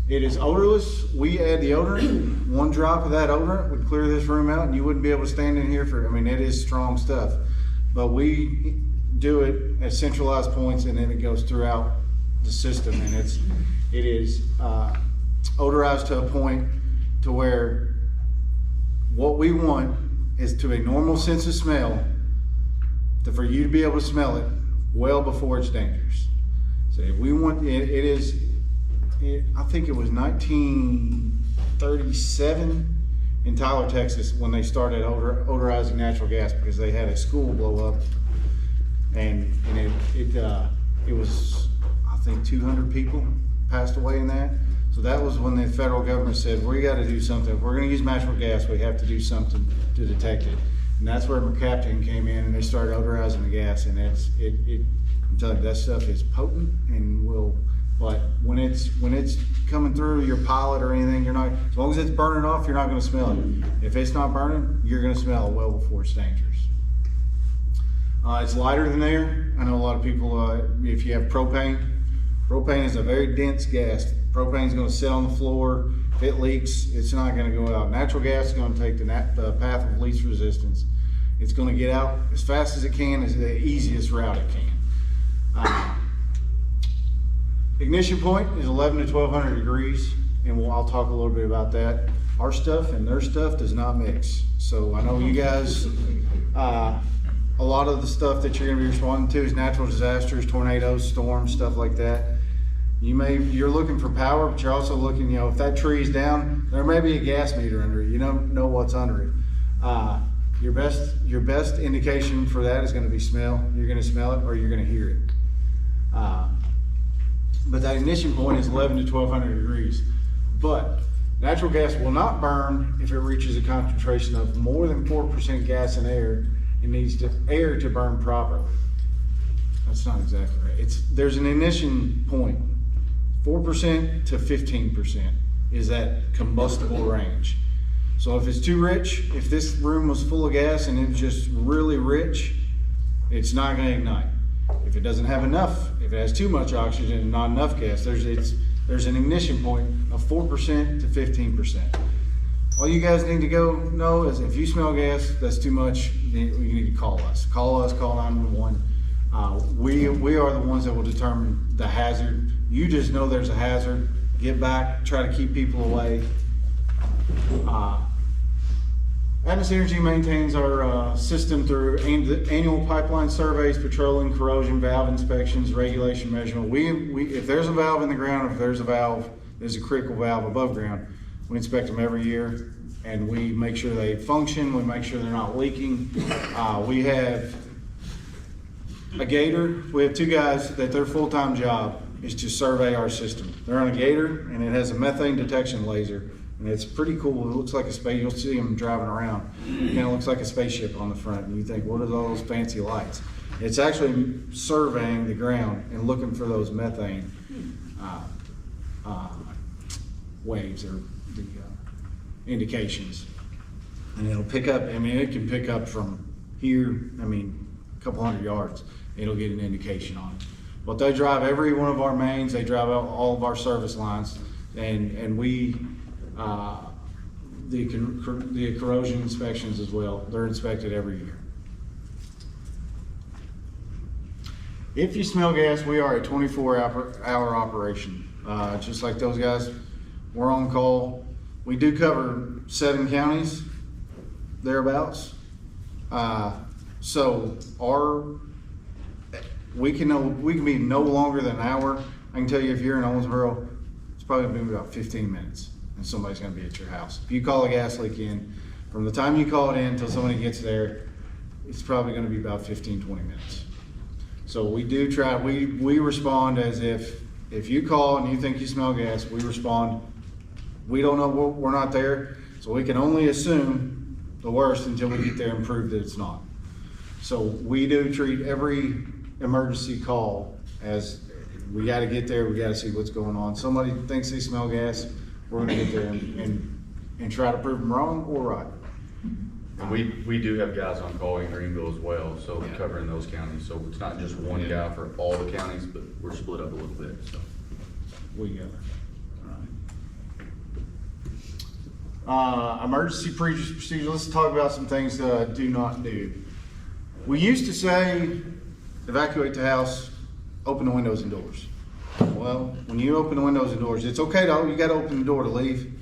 It is odorless. We add the odorant. One drop of that odorant would clear this room out, and you wouldn't be able to stand in here it is strong stuff. But we do it at centralized points, and then it goes throughout the system, and it is odorized to a point to where what we want is to a normal sense of smell, for you to be able to smell it well before it's dangerous. So if we want I think it was 1937 in Tyler, Texas, when they started odorizing natural gas, because they had a school blow up, and it was, I think, 200 people passed away in that. So that was when the federal government said, we got to do something. If we're going to use natural gas, we have to do something to detect it. And that's where McCaptain came in, and they started odorizing the gas. And I'm telling you, that stuff is potent and but when it's coming through your pilot or anything, you're not, as long as it's burning off, you're not going to smell it. If it's not burning, you're going to smell it well before it's dangerous. It's lighter than air. I know a lot of people, if you have propane is a very dense gas. Propane is going to sit on the floor. If it leaks, it's not going to go out. Natural gas is going to take the path of least resistance. It's going to get out as fast as it can, is the easiest route it can. Ignition point is 11 to 1200 degrees, and I'll talk a little bit about that. Our stuff and their stuff does not mix. So I know you guys, a lot of the stuff that you're going to be responding to is natural disasters, tornadoes, storms, stuff like that. You're looking for power, but you're also looking, if that tree is down, there may be a gas meter under it. You don't know what's under it. Your best indication for that is going to be smell. You're going to smell it or you're going to hear it. But that ignition point is 11 to 1200 degrees. But natural gas will not burn if it reaches a concentration of more than 4% gas and air. It needs air to burn properly. That's not exactly right. There's an ignition point. 4% to 15% is that combustible range. So if it's too rich, if this room was full of gas and it's just really rich, it's not going to ignite. If it doesn't have enough, if it has too much oxygen and not enough gas, there's an ignition point of 4% to 15%. All you guys need to know is if you smell gas that's too much, you need to call us. Call 911. We are the ones that will determine the hazard. You just know there's a hazard. Get back, try to keep people away. Atmos Energy maintains our system through annual pipeline surveys, patrolling, corrosion, valve inspections, regulation measurement. If there's a valve in the ground, if there's a critical valve above ground, we inspect them every year, and we make sure they function. We make sure they're not leaking. We have a gator. We have two guys that their full-time job is to survey our system. They're on a gator, and it has a methane detection laser. And it's pretty cool. It looks like a space. You'll see them driving around. It kind of looks like a spaceship on the front. And you think, what are those fancy lights? It's actually surveying the ground and looking for those methane waves or the indications. And it'll pick up. It can pick up from here. A couple hundred yards. It'll get an indication on it. But they drive every one of our mains. They drive out all of our service lines, and we. The corrosion inspections as well. They're inspected every year. If you smell gas, we are a 24-hour operation. Just like those guys, we're on call. We do cover 7 counties, thereabouts. So we can be no longer than an hour I can tell you if you're in Owensboro, it's probably gonna be about 15 minutes and somebody's gonna be at your house. If you call a gas leak in, from the time you call it in until somebody gets there, it's probably gonna be about 15, 20 minutes. So we do try, we respond as if you call and you think you smell gas, we respond. We don't know, we're not there, so we can only assume the worst until we get there and prove that it's not. So we do treat every emergency call as we gotta get there, we gotta see what's going on. Somebody thinks they smell gas, we're gonna get there and try to prove them wrong or right. And we do have guys on call in Greenville as well, so covering those counties. So it's not just one guy for all the counties, but we're split up a little bit, so. We got it. Emergency procedure, let's talk about some things that I do not do. We used to say, evacuate the house, open the windows and doors. Well, when you open the windows and doors, it's okay though, you gotta open the door to leave.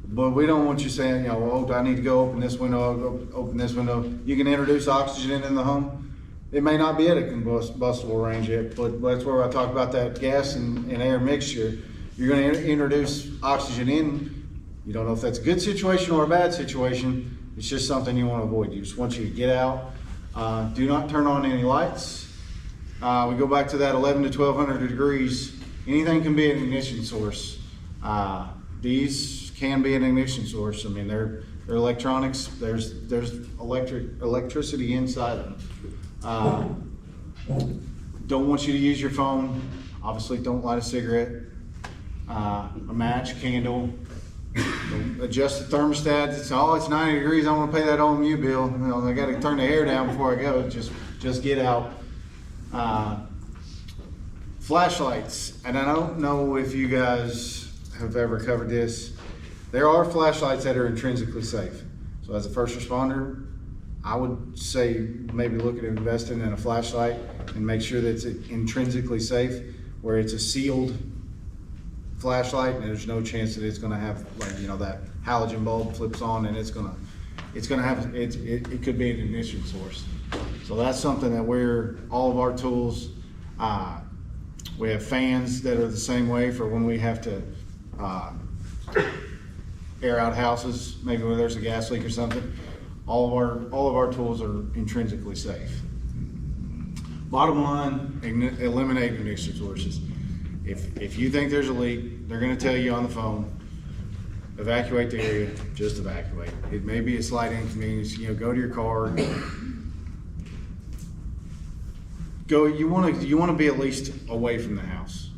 But we don't want you saying, oh, do I need to go open this window, open this window. You can introduce oxygen in the home. It may not be at a combustible range yet, but that's where I talk about that gas and air mixture. You're gonna introduce oxygen in. You don't know if that's a good situation or a bad situation. It's just something you wanna avoid. You just want you to get out. Do not turn on any lights. We go back to that 11 to 1200 degrees. Anything can be an ignition source. These can be an ignition source. I mean, they're electronics. There's electricity inside of them. Don't want you to use your phone. Obviously, don't light a cigarette, a match, candle. Adjust the thermostat. It's 90 degrees. I want to pay that OMU bill. I got to turn the air down before I go. Just get out. Flashlights, and I don't know if you guys have ever covered this. There are flashlights that are intrinsically safe. So as a first responder, I would say maybe look at investing in a flashlight and make sure that it's intrinsically safe, where it's a sealed flashlight and there's no chance that it's gonna have, like, that halogen bulb flips on and it could be an ignition source. So that's something that all of our tools, we have fans that are the same way for when we have to air out houses, maybe where there's a gas leak or something. All of our tools are intrinsically safe. Bottom line, eliminate ignition sources. If you think there's a leak, they're gonna tell you on the phone, evacuate the area, just evacuate. It may be a slight inconvenience, go to your car. You wanna be at least away from the house.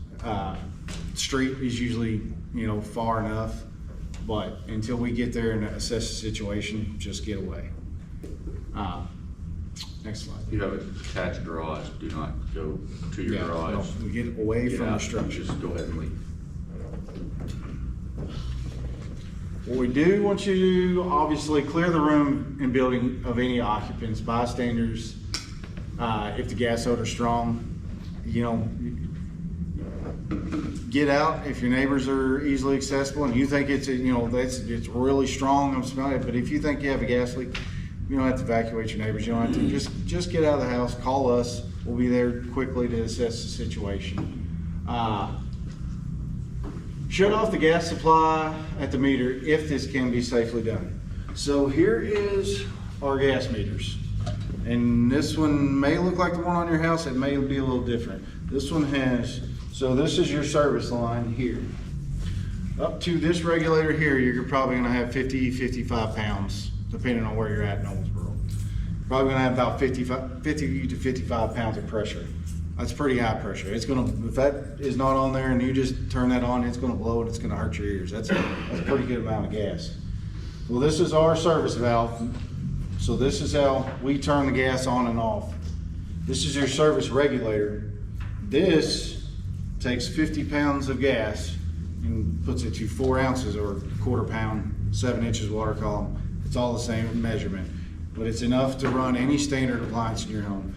Street is usually, far enough, but until we get there and assess the situation, just get away. Next slide. If you have an attached garage, do not go to your garage. No, get away from the structure. Just go ahead and leave. What we do want you to do, obviously, clear the room and building of any occupants, bystanders. If the gas odor's strong, get out if your neighbors are easily accessible and you think it's really strong. I'm smelling it, but if you think you have a gas leak, you don't have to evacuate your neighbors. You don't have to just get out of the house. Call us. We'll be there quickly to assess the situation. Shut off the gas supply at the meter if this can be safely done. So here is our gas meters. And this one may look like the one on your house. It may be a little different. This one so this is your service line here. Up to this regulator here, you're probably gonna have 50, 55 pounds, depending on where you're at in Owensboro. Probably gonna have about 50 to 55 pounds of pressure. That's pretty high pressure. If that is not on there and you just turn that on, it's gonna blow and it's gonna hurt your ears. That's a pretty good amount of gas. Well, this is our service valve. So this is how we turn the gas on and off. This is your service regulator. This takes 50 pounds of gas and puts it to 4 ounces or quarter pound, 7 inches water column. It's all the same measurement, but it's enough to run any standard appliance in your home.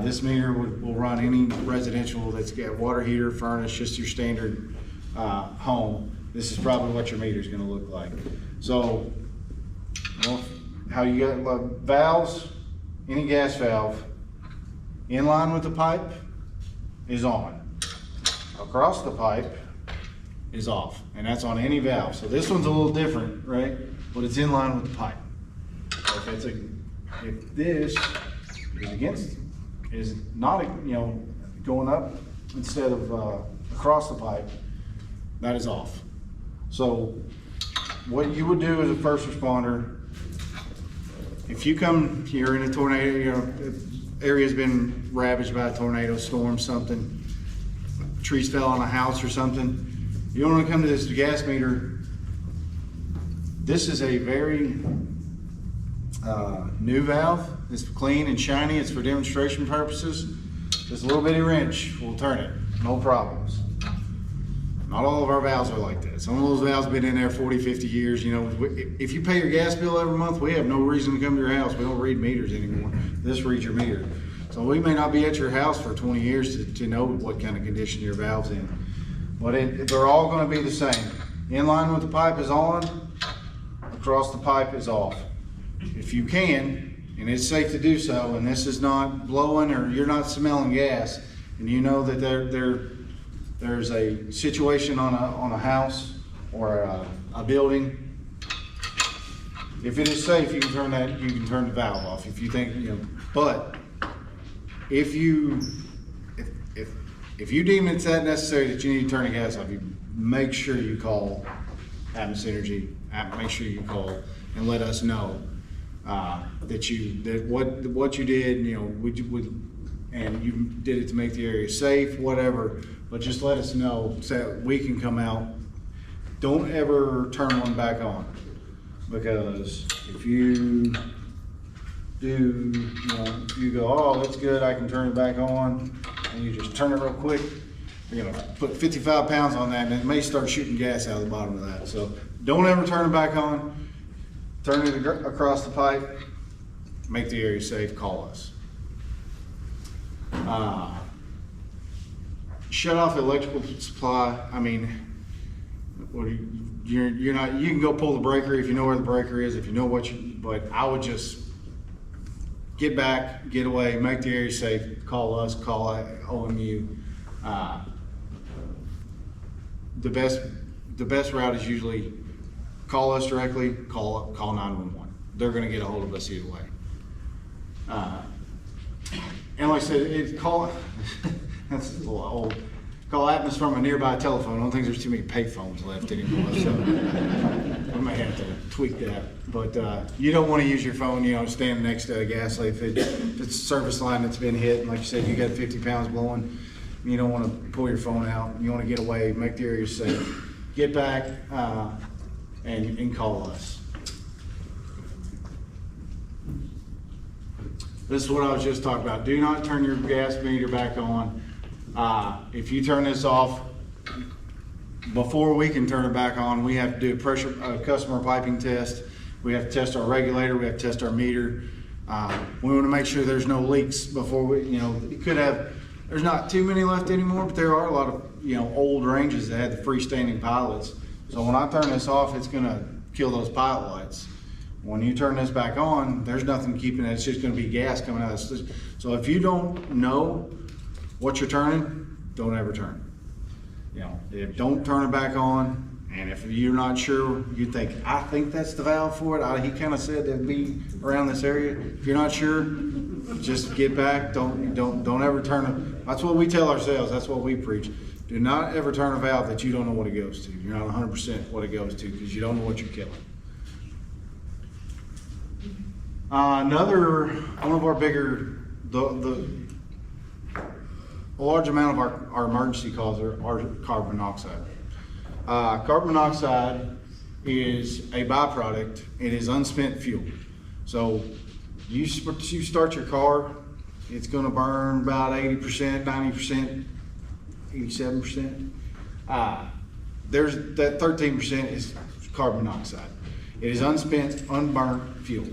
This meter will run any residential that's got water heater, furnace, just your standard home. This is probably what your meter is going to look like. So, how you got valves, any gas valve in line with the pipe is on. across the pipe is off, and that's on any valve. So this one's a little different, right? But it's in line with the pipe. If this is against, is not, going up instead of across the pipe, that is off. So what you would do as a first responder, if you come here in a tornado, area's been ravaged by a tornado, storm, something, trees fell on a house or something, you don't want to come to this gas meter. This is a very new valve. It's clean and shiny. It's for demonstration purposes. This little bitty wrench will turn it, no problems. Not all of our valves are like that. Some of those valves have been in there 40, 50 years. If you pay your gas bill every month, we have no reason to come to your house. We don't read meters anymore. This reads your meter. So we may not be at your house for 20 years to know what kind of condition your valve's in. But they're all going to be the same. In line with the pipe is on, across the pipe is off. If you can, and it's safe to do so, and this is not blowing or you're not smelling gas, and you know that there's a situation on a house or a building, if it is safe, you can turn the valve off. If you think, but if you deem it's that necessary that you need to turn the gas off, you make sure you call Atmos Energy. Make sure you call and let us know that what you did, and you did it to make the area safe, whatever. But just let us know so that we can come out. Don't ever turn one back on, because if you do, you go, oh, that's good, I can turn it back on, and you just turn it real quick, you're gonna put 55 pounds on that, and it may start shooting gas out of the bottom of that. So don't ever turn it back on. Turn it across the pipe. Make the area safe. Call us. Shut off the electrical supply. I mean, you're not. You can go pull the breaker if you know where the breaker is. If you know but I would just get back, get away, make the area safe. Call us. Call OMU. The best route is usually call us directly. Call 911. They're going to get a hold of us either way. And like I said, that's a little old. Call Atmos from a nearby telephone. I don't think there's too many pay phones left anymore, so we might have to tweak that. But you don't want to use your phone, standing next to a gas line. If it's a service line that's been hit, and like you said, you got 50 pounds blowing, you don't want to pull your phone out. You want to get away, make the area safe, get back, and call us. This is what I was just talking about. Do not turn your gas meter back on. If you turn this off, before we can turn it back on, we have to do a customer piping test. We have to test our regulator. We have to test our meter. We want to make sure there's no leaks before you could have, there's not too many left anymore, but there are a lot of, old ranges that had the freestanding pilots. So when I turn this off, it's going to kill those pilot lights. When you turn this back on, there's nothing keeping it. It's just going to be gas coming out of this. So if you don't know what you're turning, don't ever turn it. Don't turn it back on. And if you're not sure, you think, I think that's the valve for it. He kind of said it'd be around this area. If you're not sure, just get back. Don't ever turn it. That's what we tell ourselves. That's what we preach. Do not ever turn a valve that you don't know what it goes to. You're not 100% what it goes to, because you don't know what you're killing. Another one of our bigger, a large amount of our emergency calls are carbon monoxide. Carbon monoxide is a byproduct. It is unspent fuel. So you start your car, it's going to burn about 80%, 90%, 87%. There's that 13% is carbon monoxide. It is unspent, unburnt fuel.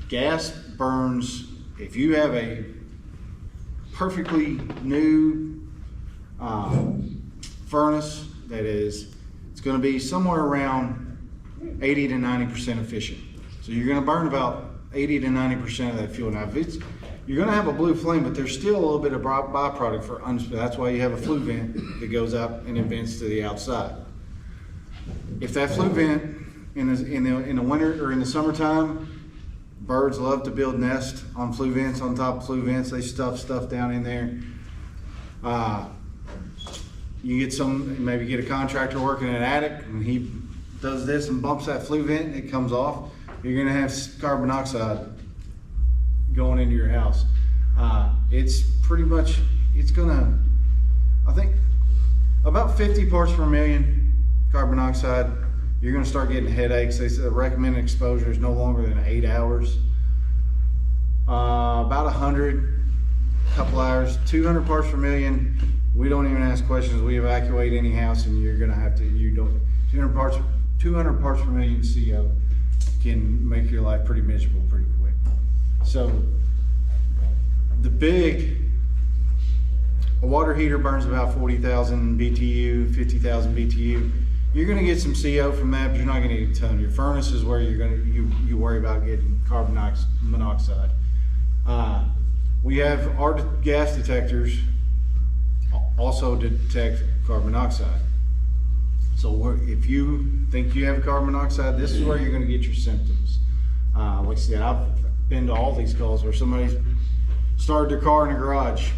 Gas burns, if you have a perfectly new furnace it's going to be somewhere around 80 to 90% efficient. So you're going to burn about 80 to 90% of that fuel. Now, you're gonna have a blue flame, but there's still a little bit of byproduct for that's why you have a flue vent that goes out and it vents to the outside. If that flue vent in the winter or in the summertime, birds love to build nests on flue vents, on top of flue vents. They stuff stuff down in there. You maybe get a contractor working in an attic and he does this and bumps that flue vent and it comes off. You're gonna have carbon dioxide going into your house. It's pretty much, I think about 50 parts per million carbon dioxide. You're gonna start getting headaches. They say the recommended exposure is no longer than 8 hours. About 100, couple hours, 200 parts per million. We don't even ask questions. We evacuate any house and you're gonna have to, 200 parts per million CO can make your life pretty miserable pretty quick. So a water heater burns about 40,000 BTU, 50,000 BTU. You're gonna get some CO from that, but you're not gonna get a ton. Your furnace is where you worry about getting carbon monoxide. We have our gas detectors also detect carbon monoxide. So if you think you have carbon monoxide, this is where you're gonna get your symptoms. Like I said, I've been to all these calls where somebody's started their car in the garage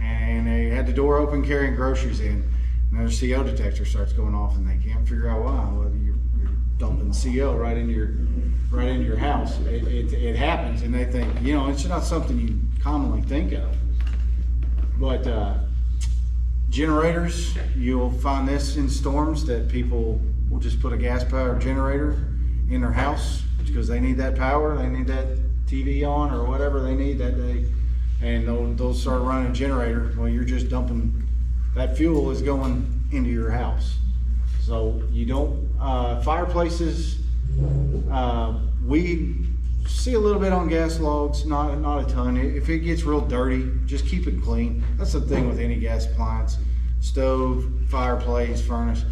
and they had the door open carrying groceries in, and their CO detector starts going off and they can't figure out why. Well, you're dumping CO right into your house. It happens, and they think, it's not something you commonly think of. But generators, you'll find this in storms that people will just put a gas powered generator in their house because they need that power, they need that TV on or whatever they need that day, and they'll start running a generator. Well, you're just dumping, that fuel is going into your house. So you don't, fireplaces, we see a little bit on gas logs, not a ton. If it gets real dirty, just keep it clean. That's the thing with any gas appliance, stove, fireplace, furnace,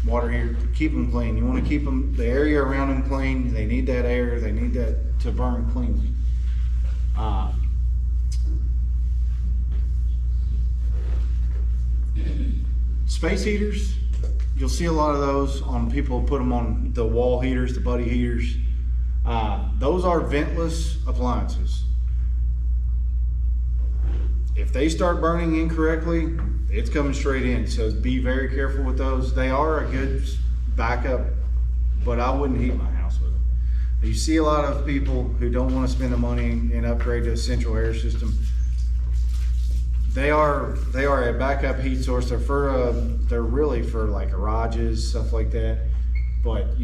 water heater, keep them clean. You want to keep the area around them clean. They need that air, they need that to burn cleanly. Space heaters, you'll see a lot of those on people put them on the wall heaters, the buddy heaters. Those are ventless appliances. If they start burning incorrectly, it's coming straight in. So be very careful with those. They are a good backup, but I wouldn't heat my house with them. You see a lot of people who don't want to spend the money and upgrade to a central air system. They are a backup heat source. They're really for like garages, stuff like that. But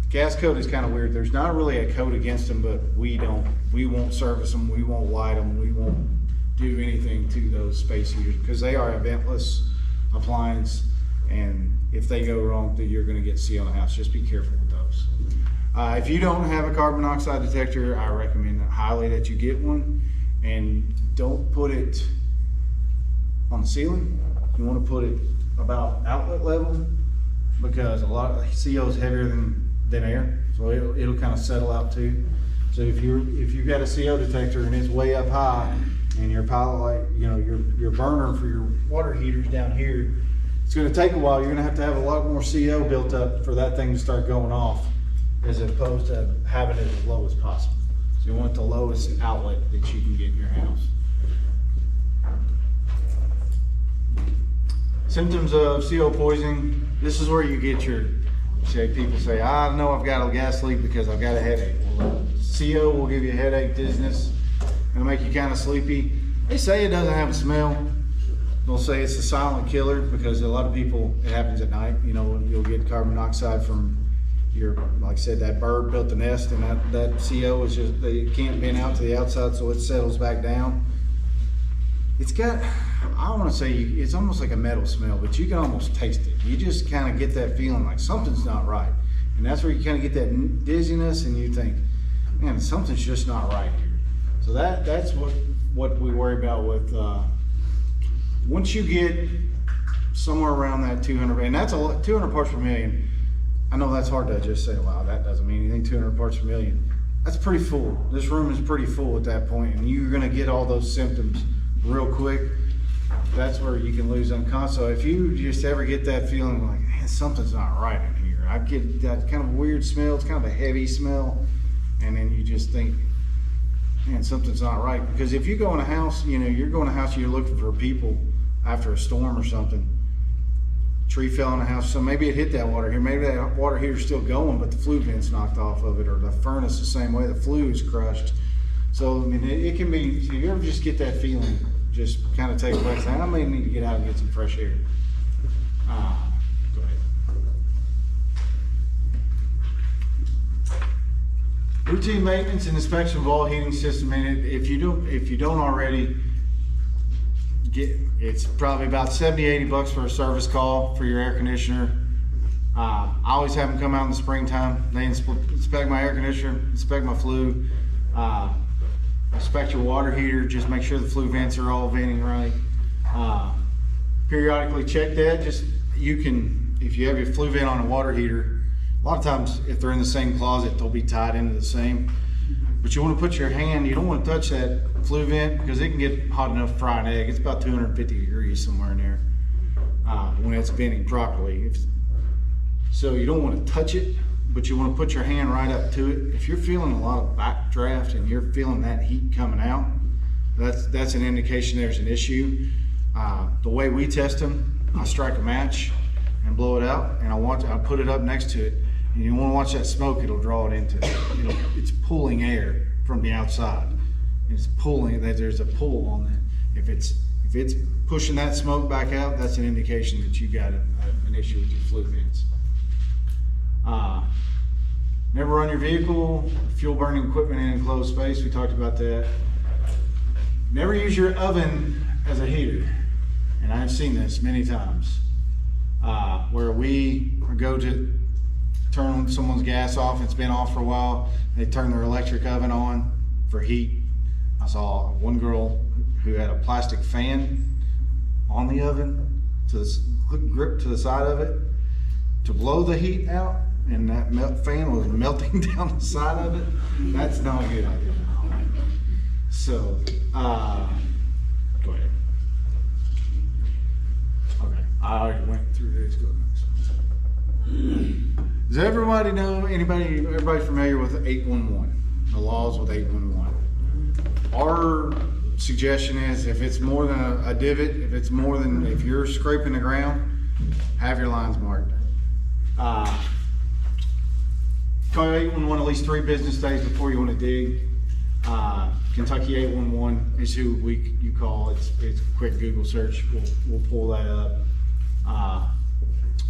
gas code is kind of weird. There's not really a code against them, but we won't service them, we won't light them, we won't do anything to those space heaters because they are a ventless appliance, and if they go wrong, then you're going to get CO in the house. Just be careful with those. If you don't have a carbon monoxide detector, I recommend highly that you get one, and don't put it on the ceiling. You want to put it about outlet level because a lot of CO is heavier than air, so it'll kind of settle out too. So if you've got a CO detector and it's way up high, and your pilot light, your burner for your water heaters down here, it's going to take a while. You're going to have a lot more CO built up for that thing to start going off, as opposed to having it as low as possible. So you want the lowest outlet that you can get in your house. Symptoms of CO poisoning. This is where you get people say, I know I've got a gas leak because I've got a headache. Well, CO will give you a headache, dizziness, it'll make you kind of sleepy. They say it doesn't have a smell. They'll say it's a silent killer because a lot of people, it happens at night. You'll get carbon monoxide from like I said, that bird built the nest, and that CO is just, they can't bend out to the outside, so it settles back down. It's got, I don't want to say, it's almost like a metal smell, but you can almost taste it. You just kind of get that feeling like something's not right. And that's where you kind of get that dizziness, and you think, man, something's just not right here. So that's what we worry about with, once you get somewhere around that 200, and that's 200 parts per million. I know that's hard to just say, wow, that doesn't mean anything, 200 parts per million. that's pretty full. This room is pretty full at that point, and you're gonna get all those symptoms real quick. That's where you can lose unconscious. So if you just ever get that feeling like, man, something's not right in here, I get that kind of weird smell, it's kind of a heavy smell, and then you just think, man, something's not right. Because if you go in a house, you know, you're going to a house, you're looking for people after a storm or something, tree fell in the house, so maybe it hit that water heater, maybe that water heater's still going, but the flue vent's knocked off of it, or the furnace the same way, the flue is crushed. So, I mean, it can be, if you ever just get that feeling, just kind of take a breath, I may need to get out and get some fresh air. Go ahead. Routine maintenance and inspection of all heating system, and if you don't already, it's probably about $70-80 for a service call for your air conditioner. I always have them come out in the springtime. They inspect my air conditioner, inspect my flue, inspect your water heater, just make sure the flue vents are all venting right. Periodically check that. If you have your flue vent on a water heater, a lot of times if they're in the same closet, they'll be tied into the same. But you want to put your hand, you don't want to touch that flue vent because it can get hot enough to fry an egg. It's about 250 degrees somewhere in there when it's venting properly. So you don't want to touch it, but you want to put your hand right up to it. If you're feeling a lot of backdraft and you're feeling that heat coming out, that's an indication there's an issue. The way we test them, I strike a match and blow it out, and I put it up next to it. And you want to watch that smoke, it'll draw it into it. It's pulling air from the outside. It's pulling, there's a pull on it. If it's pushing that smoke back out, that's an indication that you got an issue with your flue vents. Never run your vehicle, fuel burning equipment in enclosed space. We talked about that. Never use your oven as a heater. And I've seen this many times where we go to turn someone's gas off, it's been off for a while, they turn their electric oven on for heat. I saw one girl who had a plastic fan on the oven, gripped to the side of it to blow the heat out, and that fan was melting down the side of it. That's not a good idea. So, go ahead. Okay, I already went through this. Go next. Does everybody know, everybody familiar with 811, the laws with 811? Our suggestion is if it's more than a divot, if you're scraping the ground, have your lines marked. Call 811 at least 3 business days before you want to dig. Kentucky 811 is who you call. It's a quick Google search. We'll pull that up.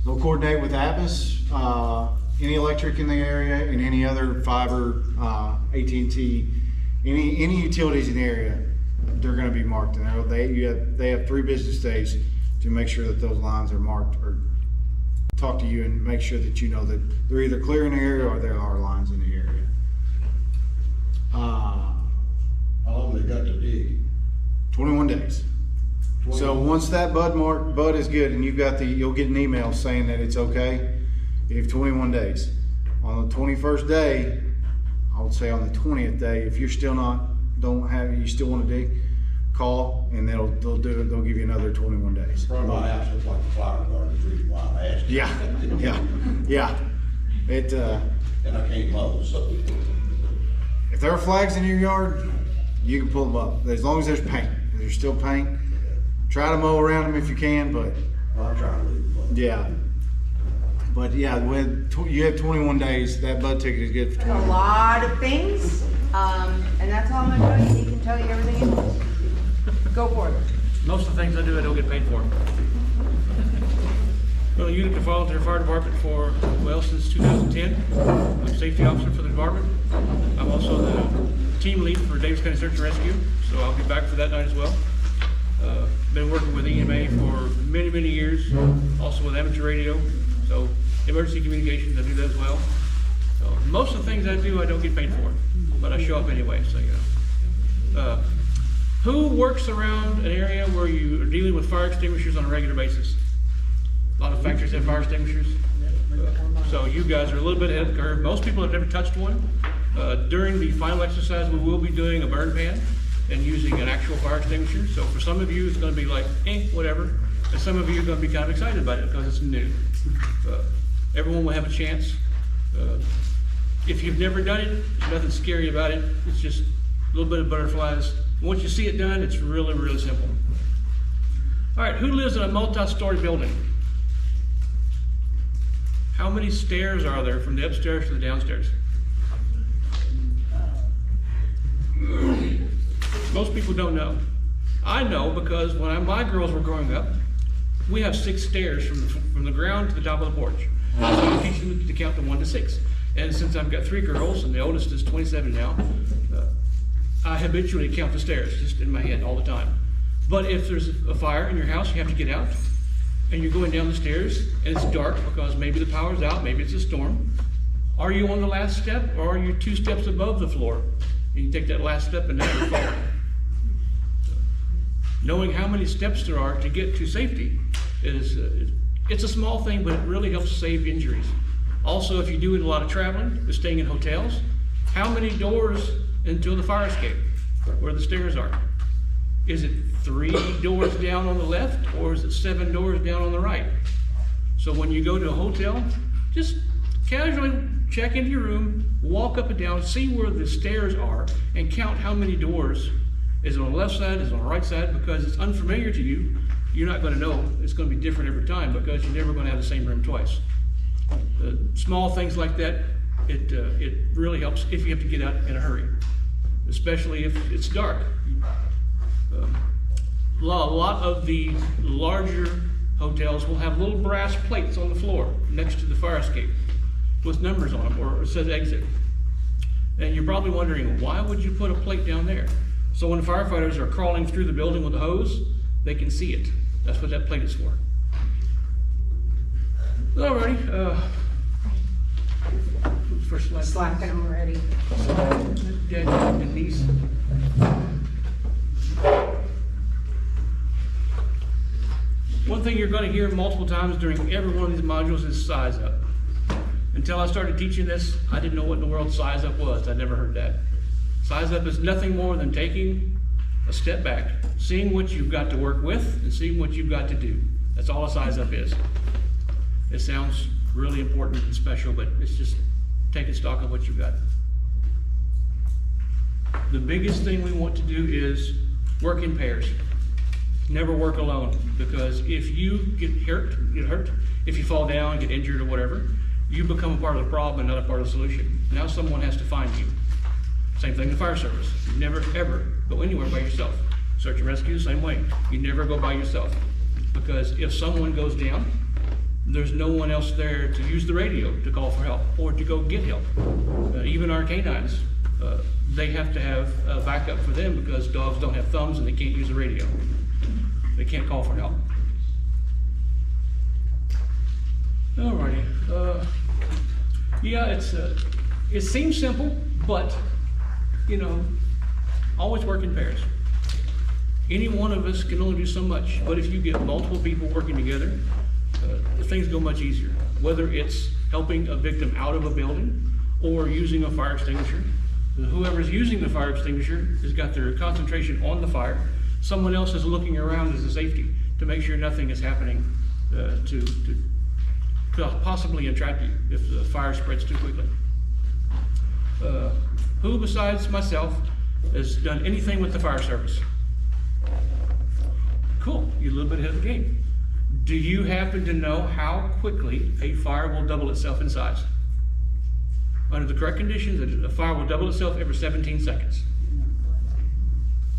They'll coordinate with Daviess, any electric in the area, and any other fiber, AT&T, any utilities in the area. They're going to be marked, and they have 3 business days to make sure that those lines are marked, or talk to you and make sure that you know that they're either clear in the area or there are lines in the area. How long they got to dig? 21 days. So once that bud is good, and you'll get an email saying that it's okay. You have 21 days. On the 21st day, I would say on the 20th day, if you're still you still want to dig, call, and they'll give you another 21 days. Front of my house looks like a flower garden, is the reason why I asked. Yeah. And I can't mow, so. If there are flags in your yard, you can pull them up, as long as there's paint. If there's still paint, try to mow around them if you can, but. I'm trying to leave them. Yeah. But yeah, you have 21 days, that bud ticket is good for 21 days. A lot of things, and that's all I'm gonna tell you. He can tell you everything else. Go for it. Most of the things I do, I don't get paid for. Well, a unit to volunteer fire department since 2010. I'm a safety officer for the department. I'm also the team lead for Daviess County Search and Rescue, so I'll be back for that night as well. Been working with EMA for many, many years, also with amateur radio. So emergency communications, I do that as well. So most of the things I do, I don't get paid for, but I show up anyway, so you know. Who works around an area where you are dealing with fire extinguishers on a regular basis? A lot of factories have fire extinguishers. So you guys are a little bit ahead of the curve. Most people have never touched one. During the final exercise, we will be doing a burn pan and using an actual fire extinguisher. So for some of you, it's gonna be like, whatever. And some of you are gonna be kind of excited about it because it's new. Everyone will have a chance. If you've never done it, there's nothing scary about it. It's just a little bit of butterflies. Once you see it done, it's really, really simple. All right, who lives in a multi-story building? How many stairs are there from the upstairs to the downstairs? Most people don't know. I know because when my girls were growing up, we have 6 stairs from the ground to the top of the porch. So I teach them to count to 1 to 6. And since I've got 3 girls, and the oldest is 27 now, I habitually count the stairs, just in my head all the time. But if there's a fire in your house, you have to get out, and you're going down the stairs, and it's dark because maybe the power's out, maybe it's a storm. Are you on the last step, or are you 2 steps above the floor? And you take that last step and now you're falling. Knowing how many steps there are to get to safety it's a small thing, but it really helps save injuries. Also, if you're doing a lot of traveling, you're staying in hotels, how many doors into the fire escape where the stairs are? Is it 3 doors down on the left, or is it 7 doors down on the right? So when you go to a hotel, just casually check into your room, walk up and down, see where the stairs are, and count how many doors. Is it on the left side, is it on the right side? Because it's unfamiliar to you, you're not going to know. It's going to be different every time because you're never going to have the same room twice. Small things like that, it really helps if you have to get out in a hurry, especially if it's dark. A lot of the larger hotels will have little brass plates on the floor next to the fire escape with numbers on them, or it says exit. And you're probably wondering, why would you put a plate down there? So when the firefighters are crawling through the building with a hose, they can see it. That's what that plate is for. Alrighty, first slide. Slacking already. Dad and niece. One thing you're going to hear multiple times during every one of these modules is size up. Until I started teaching this, I didn't know what in the world size up was. I'd never heard that. Size up is nothing more than taking a step back, seeing what you've got to work with, and seeing what you've got to do. That's all a size up is. It sounds really important and special, but it's just taking stock of what you've got. The biggest thing we want to do is work in pairs. Never work alone, because if you get hurt, if you fall down, get injured or whatever, you become a part of the problem and not a part of the solution. Now someone has to find you. Same thing in the fire service. You never ever go anywhere by yourself. Search and rescue, the same way. You never go by yourself, because if someone goes down, there's no one else there to use the radio to call for help or to go get help. Even our canines, they have to have a backup for them because dogs don't have thumbs and they can't use the radio. They can't call for help. Alrighty. Yeah, it seems simple, but always work in pairs. Any one of us can only do so much, but if you get multiple people working together, things go much easier. Whether it's helping a victim out of a building or using a fire extinguisher, whoever's using the fire extinguisher has got their concentration on the fire. Someone else is looking around as a safety to make sure nothing is happening to possibly entrap you if the fire spreads too quickly. Who besides myself has done anything with the fire service? Cool, you're a little bit ahead of the game. Do you happen to know how quickly a fire will double itself in size? Under the correct conditions, a fire will double itself every 17 seconds.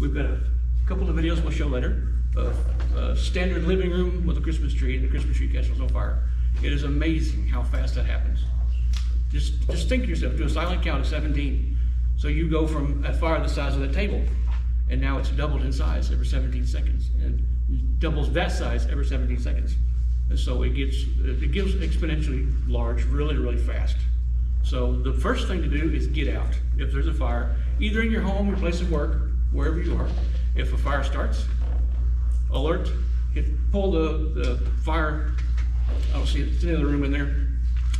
We've got a couple of videos we'll show later of a standard living room with a Christmas tree, and the Christmas tree catches on fire. It is amazing how fast that happens. Just think to yourself, do a silent count of 17. So you go from a fire the size of that table, and now it's doubled in size every 17 seconds, and doubles that size every 17 seconds. And so it gets exponentially large really, really fast. So the first thing to do is get out. If there's a fire, either in your home, your place of work, wherever you are, if a fire starts, alert, pull the fire, I don't see it, it's in the other room in there,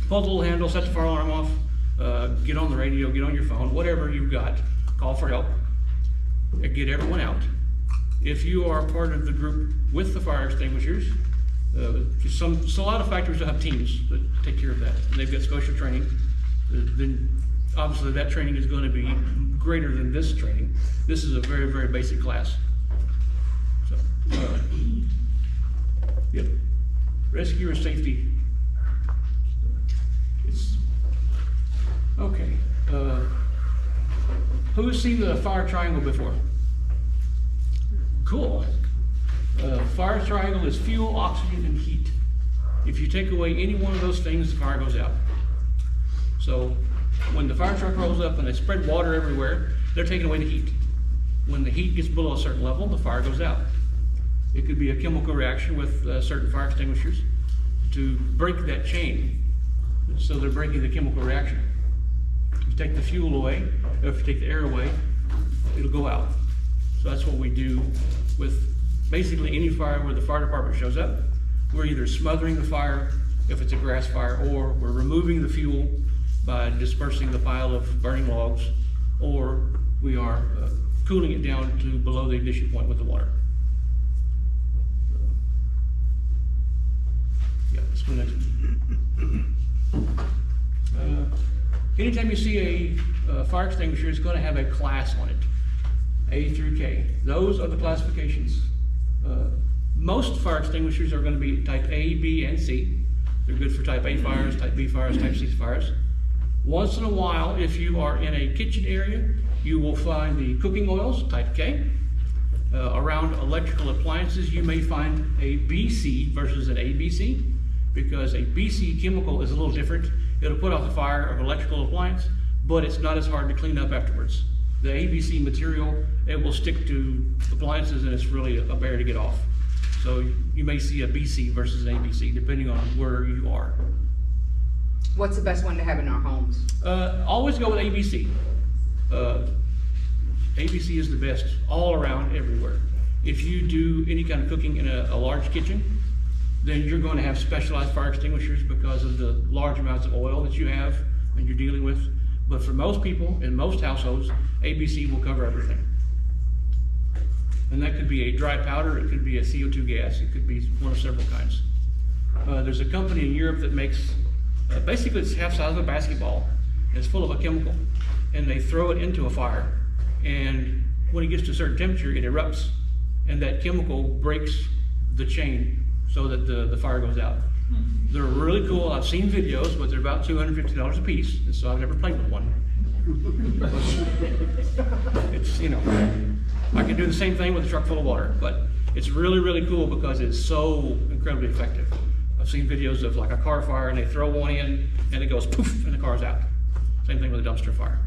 pull the little handle, set the fire alarm off, get on the radio, get on your phone, whatever you've got, call for help, and get everyone out. If you are part of the group with the fire extinguishers, a lot of factories will have teams that take care of that, and they've got special training. Then obviously that training is going to be greater than this training. This is a very, very basic class. So, yep. Rescue safety. Okay. Who has seen the fire triangle before? Cool. Fire triangle is fuel, oxygen, and heat. If you take away any one of those things, the fire goes out. So when the fire truck rolls up and they spread water everywhere, they're taking away the heat. When the heat gets below a certain level, the fire goes out. It could be a chemical reaction with certain fire extinguishers to break that chain. So they're breaking the chemical reaction. If you take the fuel away, or if you take the air away, it'll go out. So that's what we do with basically any fire where the fire department shows up. We're either smothering the fire if it's a grass fire, or we're removing the fuel by dispersing the pile of burning logs, or we are cooling it down to below the ignition point with the water. Yeah, let's go next. Anytime you see a fire extinguisher, it's going to have a class on it, A through K. Those are the classifications. Most fire extinguishers are going to be type A, B, and C. They're good for type A fires, type B fires, type C fires. Once in a while, if you are in a kitchen area, you will find the cooking oils, type K. Around electrical appliances, you may find a BC versus an ABC, because a BC chemical is a little different. It'll put out the fire of electrical appliance, but it's not as hard to clean up afterwards. The ABC material, it will stick to appliances, and it's really a bear to get off. So you may see a BC versus an ABC, depending on where you are. What's the best one to have in our homes? Always go with ABC. ABC is the best all around, everywhere. If you do any kind of cooking in a large kitchen, then you're going to have specialized fire extinguishers because of the large amounts of oil that you have and you're dealing with. But for most people, in most households, ABC will cover everything. And that could be a dry powder, it could be a CO2 gas, it could be one of several kinds. There's a company in Europe that makes, basically it's half size of a basketball, and it's full of a chemical, and they throw it into a fire, and when it gets to a certain temperature, it erupts, and that chemical breaks the chain so that the fire goes out. They're really cool. I've seen videos, but they're about $250 a piece, and so I've never played with one. It's, you know, I can do the same thing with a truck full of water, but it's really, really cool because it's so incredibly effective. I've seen videos of like a car fire, and they throw one in, and it goes poof, and the car's out. Same thing with a dumpster fire.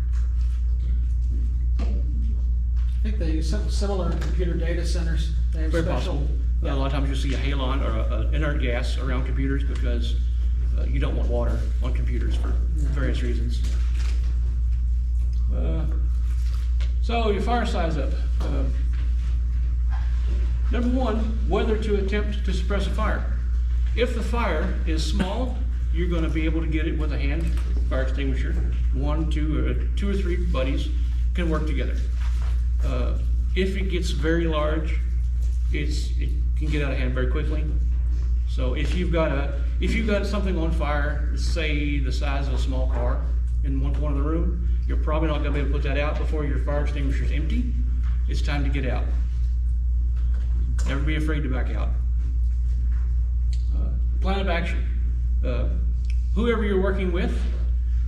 I think they use something similar in computer data centers. They have Very special. possible. A lot of times you'll see a halon or an inert gas around computers because you don't want water on computers for various reasons. So your fire size up. Number one, whether to attempt to suppress a fire. If the fire is small, you're going to be able to get it with a hand fire extinguisher. One, two or three buddies can work together. If it gets very large, it can get out of hand very quickly. So if you've got something on fire, say the size of a small car in one corner of the room, you're probably not going to be able to put that out before your fire extinguisher is empty. It's time to get out. Never be afraid to back out. Plan of action. Whoever you're working with,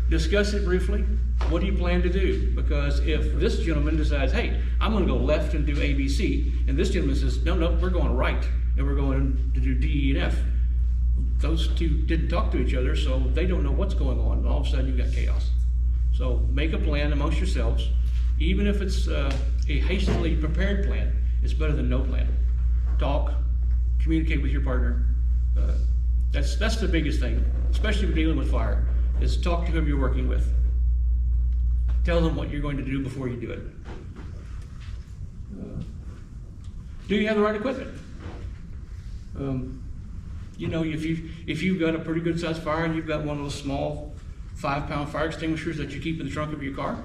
discuss it briefly. What do you plan to do? Because if this gentleman decides, hey, I'm going to go left and do ABC, and this gentleman says, no, we're going right, and we're going to do D, E, and F. Those two didn't talk to each other, so they don't know what's going on. All of a sudden, you've got chaos. So make a plan amongst yourselves. Even if it's a hastily prepared plan, it's better than no plan. Talk, communicate with your partner. That's the biggest thing, especially when dealing with fire, is talk to whoever you're working with. Tell them what you're going to do before you do it. Do you have the right equipment? You know, if you've got a pretty good sized fire and you've got one of those small 5-pound fire extinguishers that you keep in the trunk of your car,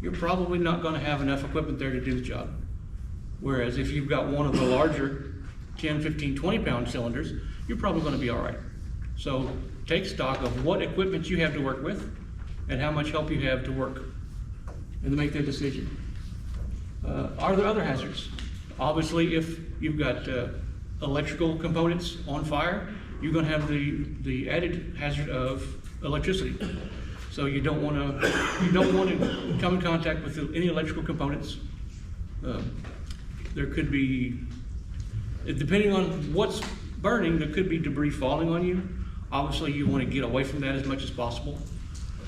you're probably not gonna have enough equipment there to do the job. Whereas if you've got one of the larger 10, 15, 20-pound cylinders, you're probably gonna be all right. So take stock of what equipment you have to work with and how much help you have to work and to make that decision. Are there other hazards? Obviously, if you've got electrical components on fire, you're gonna have the added hazard of electricity. So you don't wanna come in contact with any electrical components. There could be, depending on what's burning, there could be debris falling on you. Obviously, you wanna get away from that as much as possible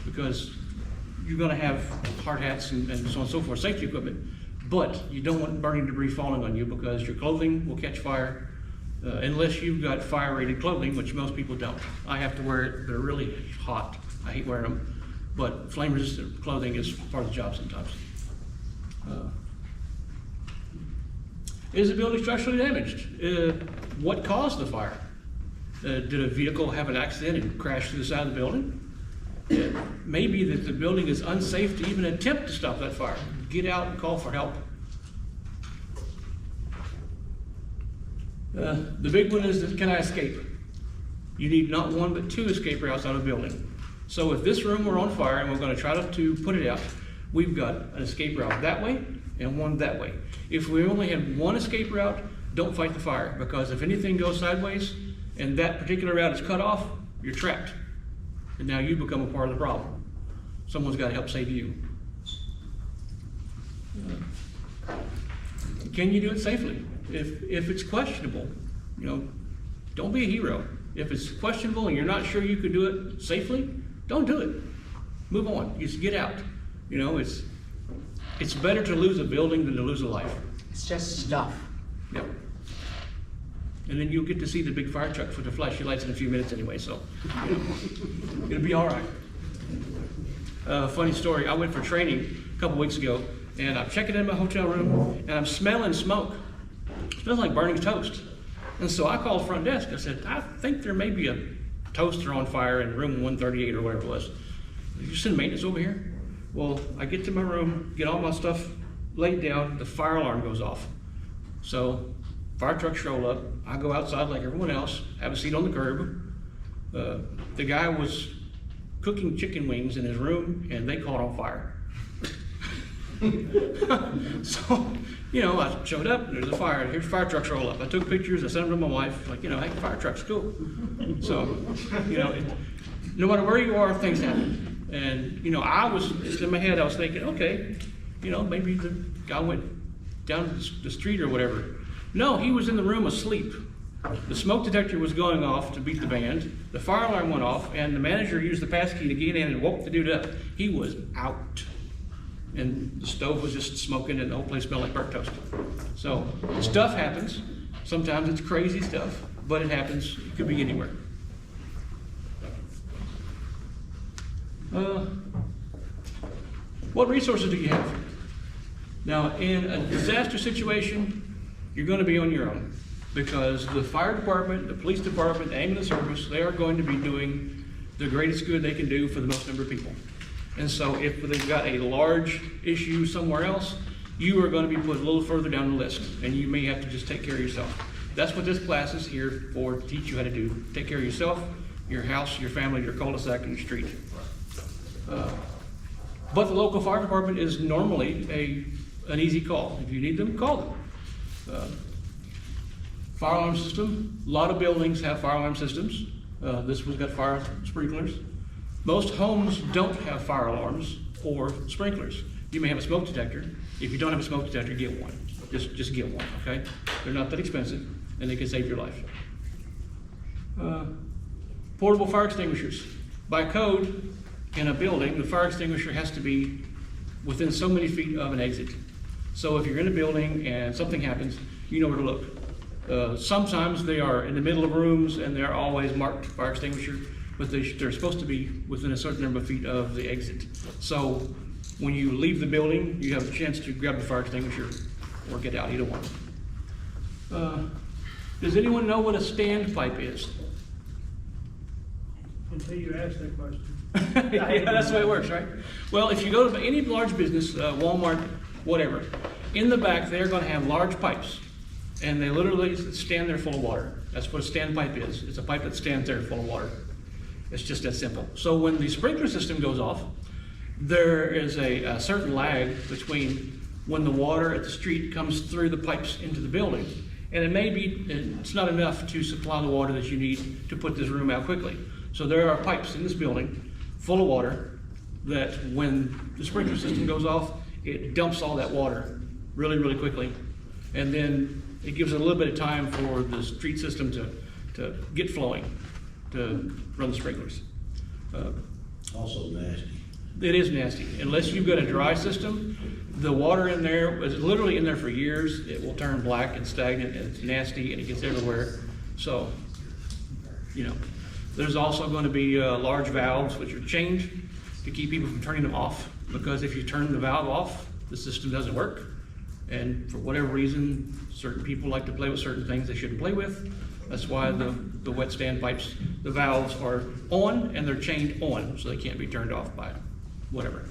because you're gonna have hard hats and so on and so forth, safety equipment. But you don't want burning debris falling on you because your clothing will catch fire unless you've got fire-rated clothing, which most people don't. I have to wear it, they're really hot. I hate wearing them, but flame-resistant clothing is part of the job sometimes. Is the building structurally damaged? What caused the fire? Did a vehicle have an accident and crash to the side of the building? It may be that the building is unsafe to even attempt to stop that fire. Get out and call for help. The big one is that can I escape? You need not one but 2 escape routes out of the building. So if this room were on fire and we're going to try to put it out, we've got an escape route that way and one that way. If we only have one escape route, don't fight the fire, because if anything goes sideways and that particular route is cut off, you're trapped. And now you become a part of the problem. Someone's got to help save you. Can you do it safely? If it's questionable, don't be a hero. If it's questionable and you're not sure you could do it safely, don't do it. Move on. Just get out. It's better to lose a building than to lose a life. It's just stuff. Yep. And then you'll get to see the big fire truck with the flashing lights in a few minutes anyway, so it'll be all right. Funny story, I went for training a couple weeks ago, and I'm checking in my hotel room, and I'm smelling smoke. It smells like burning toast. And so I called front desk. I said, I think there may be a toaster on fire in room 138 or whatever it was. Did you send maintenance over here? Well, I get to my room, get all my stuff laid down, the fire alarm goes off. So fire trucks roll up, I go outside like everyone else, have a seat on the curb. The guy was cooking chicken wings in his room and they caught on fire. So, I showed up, there's a fire, here's fire trucks roll up. I took pictures, I sent them to my wife, like, hey, fire truck's cool. So, no matter where you are, things happen. And, I was, in my head, I was thinking, okay, maybe the guy went down the street or whatever. No, he was in the room asleep. The smoke detector was going off to beat the band. The fire alarm went off, and the manager used the passkey to get in and woke the dude up. He was out. And the stove was just smoking and the whole place smelled like burnt toast. So stuff happens. Sometimes it's crazy stuff, but it happens. It could be anywhere. What resources do you have? Now, in a disaster situation, you're going to be on your own, because the fire department, the police department, the ambulance service, they are going to be doing the greatest good they can do for the most number of people. And so if they've got a large issue somewhere else, you are going to be put a little further down the list, and you may have to just take care of yourself. That's what this class is here for, to teach you how to do. Take care of yourself, your house, your family, your cul-de-sac, and your street. But the local fire department is normally an easy call. If you need them, call them. Fire alarm system, a lot of buildings have fire alarm systems. This one's got fire sprinklers. Most homes don't have fire alarms or sprinklers. You may have a smoke detector. If you don't have a smoke detector, get one. Just get one, okay? They're not that expensive, and they can save your life. Portable fire extinguishers. By code, in a building, the fire extinguisher has to be within so many feet of an exit. So if you're in a building and something happens, you know where to look. Sometimes they are in the middle of rooms and they're always marked fire extinguisher, but they're supposed to be within a certain number of feet of the exit. So when you leave the building, you have a chance to grab the fire extinguisher or get out, either one. Does anyone know what a standpipe is? Until you ask that question. Yeah, that's the way it works, right? Well, if you go to any large business, Walmart, whatever, in the back, they're gonna have large pipes. And they literally stand there full of water. That's what a standpipe is. It's a pipe that stands there full of water. It's just that simple. So when the sprinkler system goes off, there is a certain lag between when the water at the street comes through the pipes into the building. And it may be, it's not enough to supply the water that you need to put this room out quickly. So there are pipes in this building full of water that when the sprinkler system goes off, it dumps all that water really, really quickly. And then it gives it a little bit of time for the street system to get flowing, to run the sprinklers. Also nasty. It is nasty. Unless you've got a dry system, the water in there is literally in there for years. It will turn black and stagnant, and it's nasty, and it gets everywhere. So, you know, there's also going to be large valves which are changed to keep people from turning them off, because if you turn the valve off, the system doesn't work. And for whatever reason, certain people like to play with certain things they shouldn't play with. That's why the wet stand pipes, the valves are on and they're chained on, so they can't be turned off by whatever.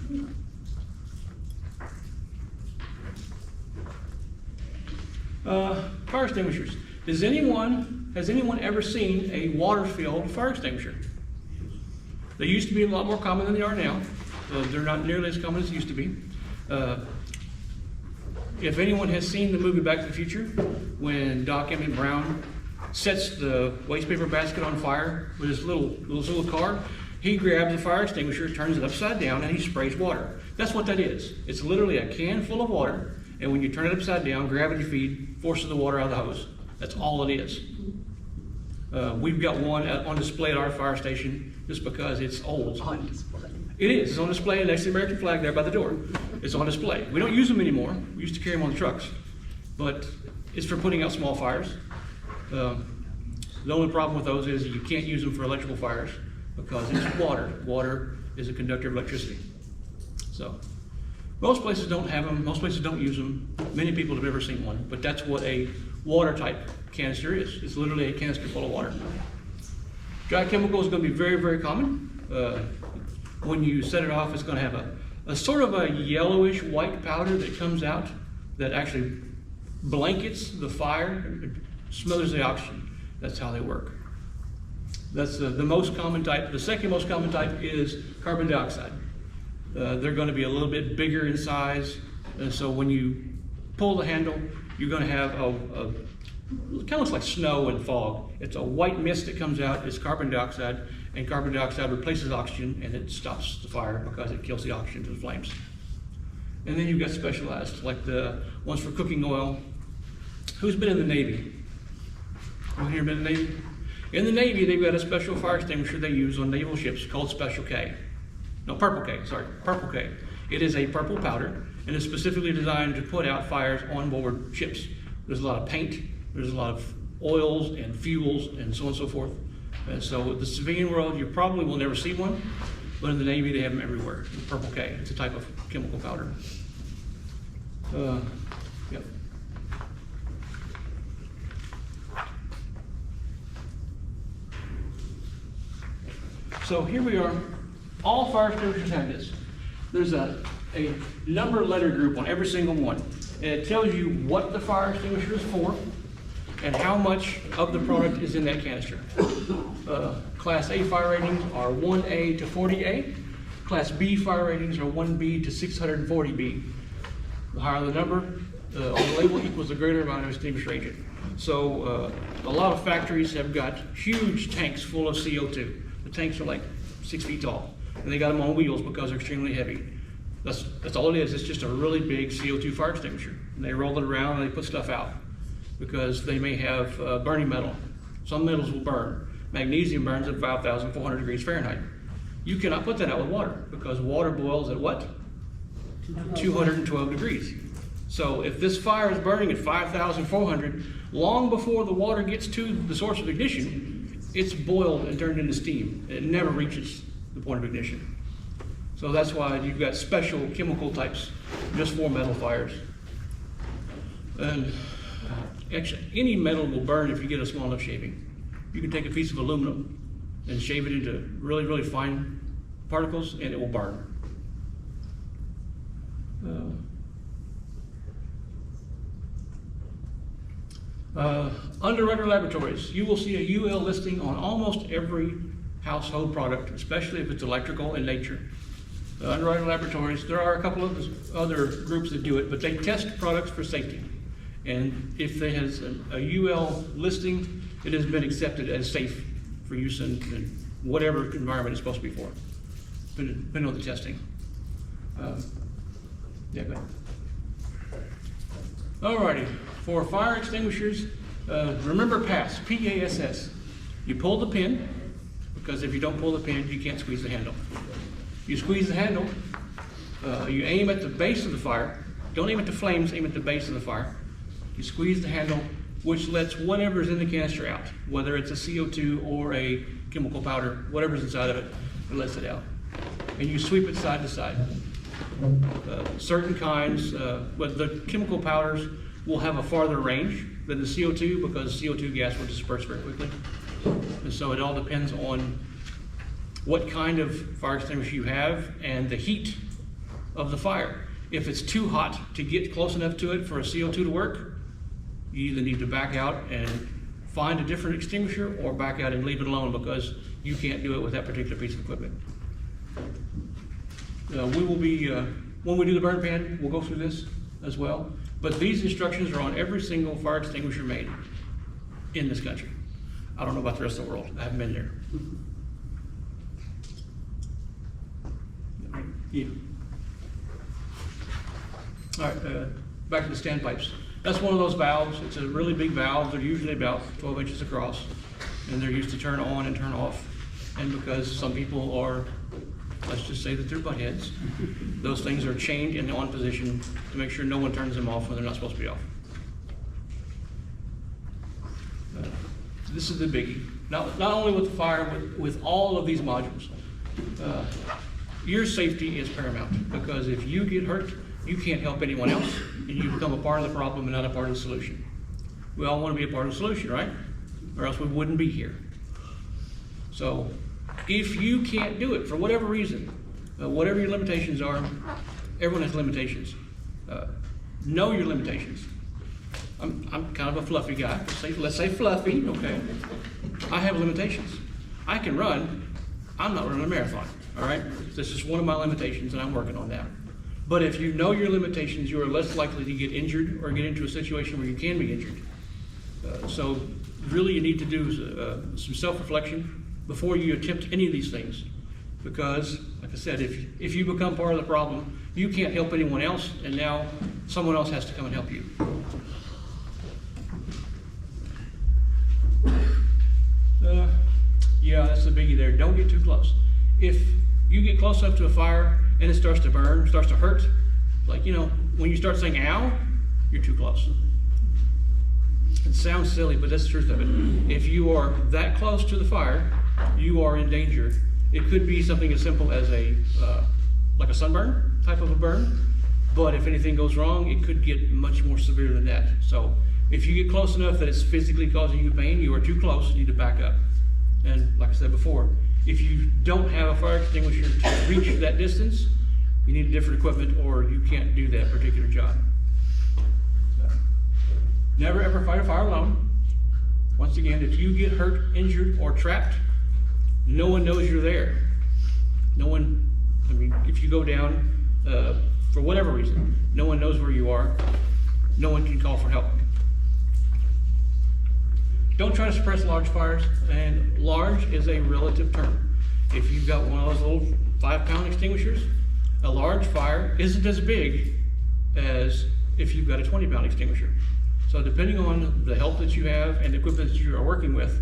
Fire extinguishers. Has anyone ever seen a water-filled fire extinguisher? They used to be a lot more common than they are now. They're not nearly as common as they used to be. If anyone has seen the movie Back to the Future, when Doc Emmett Brown sets the waste paper basket on fire with his little car, he grabs the fire extinguisher, turns it upside down, and he sprays water. That's what that is. It's literally a can full of water, and when you turn it upside down, gravity feed forces the water out of the hose. That's all it is. We've got one on display at our fire station just because it's old. On display. It is. It's on display next to the American flag there by the door. It's on display. We don't use them anymore. We used to carry them on the trucks. But it's for putting out small fires. The only problem with those is you can't use them for electrical fires because it's water. Water is a conductor of electricity. So most places don't have them. Most places don't use them. Many people have never seen one. But that's what a water type canister is. It's literally a canister full of water. Dry chemical is going to be very, very common. When you set it off, it's going to have a sort of a yellowish white powder that comes out that actually blankets the fire, smothers the oxygen. That's how they work. That's the most common type. The second most common type is carbon dioxide. They're going to be a little bit bigger in size, and so when you pull the handle, you're going to have it kind of looks like snow and fog. It's a white mist that comes out. It's carbon dioxide, and carbon dioxide replaces oxygen, and it stops the fire because it kills the oxygen to the flames. And then you've got specialized, like the ones for cooking oil. Who's been in the Navy? Anyone here been in the Navy? In the Navy, they've got a special fire extinguisher they use on naval ships called Special K. No, Purple K, sorry, Purple K. It is a purple powder, and it's specifically designed to put out fires on board ships. There's a lot of paint, there's a lot of oils and fuels and so on and so forth. And so in the civilian world, you probably will never see one, but in the Navy, they have them everywhere. Purple K, it's a type of chemical powder. Yep. So here we are. All fire extinguishers have this. There's a number letter group on every single one. And it tells you what the fire extinguisher is for and how much of the product is in that canister. Class A fire ratings are 1A to 40A. Class B fire ratings are 1B to 640B. The higher the number on the label equals the greater amount of extinguisher agent. So a lot of factories have got huge tanks full of CO2. The tanks are like 6 feet tall, and they got them on wheels because they're extremely heavy. That's all it is. It's just a really big CO2 fire extinguisher. And they roll it around and they put stuff out because they may have burning metal. Some metals will burn. Magnesium burns at 5,400 degrees Fahrenheit. You cannot put that out with water because water boils at what? 212 degrees. So if this fire is burning at 5,400, long before the water gets to the source of ignition, it's boiled and turned into steam. It never reaches the point of ignition. So that's why you've got special chemical types just for metal fires. And actually, any metal will burn if you get a small enough shaving. You can take a piece of aluminum and shave it into really, really fine particles, and it will burn. Under regular laboratories, you will see a UL listing on almost every household product, especially if it's electrical in nature. Under regular laboratories, there are a couple of other groups that do it, but they test products for safety. And if there has a UL listing, it has been accepted as safe for use in whatever environment it's supposed to be for, depending on the testing. Yeah, go ahead. Alrighty, for fire extinguishers, remember PASS, P-A-S-S. You pull the pin, because if you don't pull the pin, you can't squeeze the handle. You squeeze the handle, you aim at the base of the fire. Don't aim at the flames, aim at the base of the fire. You squeeze the handle, which lets whatever's in the canister out, whether it's a CO2 or a chemical powder, whatever's inside of it, it lets it out. And you sweep it side to side. Certain kinds, but the chemical powders will have a farther range than the CO2 because CO2 gas will disperse very quickly. And so it all depends on what kind of fire extinguisher you have and the heat of the fire. If it's too hot to get close enough to it for a CO2 to work, you either need to back out and find a different extinguisher or back out and leave it alone because you can't do it with that particular piece of equipment. We will be, when we do the burn pan, we'll go through this as well. But these instructions are on every single fire extinguisher made in this country. I don't know about the rest of the world. I haven't been there. Yeah. All right, back to the standpipes. That's one of those valves. It's a really big valve. They're usually about 12 inches across, and they're used to turn on and turn off. And because some people are, let's just say that they're butt heads, those things are chained in the on position to make sure no one turns them off when they're not supposed to be off. This is the biggie. Not only with the fire, but with all of these modules. Your safety is paramount because if you get hurt, you can't help anyone else, and you become a part of the problem and not a part of the solution. We all want to be a part of the solution, right? Or else we wouldn't be here. So if you can't do it for whatever reason, whatever your limitations are, everyone has limitations. Know your limitations. I'm kind of a fluffy guy. Let's say fluffy, okay? I have limitations. I can run. I'm not running a marathon, all right? This is one of my limitations, and I'm working on that. But if you know your limitations, you are less likely to get injured or get into a situation where you can be injured. So really you need to do some self-reflection before you attempt any of these things. Because, like I said, if you become part of the problem, you can't help anyone else, and now someone else has to come and help you. Yeah, that's the biggie there. Don't get too close. If you get close enough to a fire and it starts to burn, starts to hurt, like, you know, when you start saying ow, you're too close. It sounds silly, but that's the truth of it. If you are that close to the fire, you are in danger. It could be something as simple as like a sunburn type of a burn, but if anything goes wrong, it could get much more severe than that. So if you get close enough that it's physically causing you pain, you are too close, you need to back up. And like I said before, if you don't have a fire extinguisher to reach that distance, you need different equipment or you can't do that particular job. Never ever fight a fire alone. Once again, if you get hurt, injured, or trapped, no one knows you're there. No one, I mean, if you go down for whatever reason, no one knows where you are. No one can call for help. Don't try to suppress large fires, and large is a relative term. If you've got one of those little 5-pound extinguishers, a large fire isn't as big as if you've got a 20-pound extinguisher. So depending on the help that you have and the equipment that you are working with,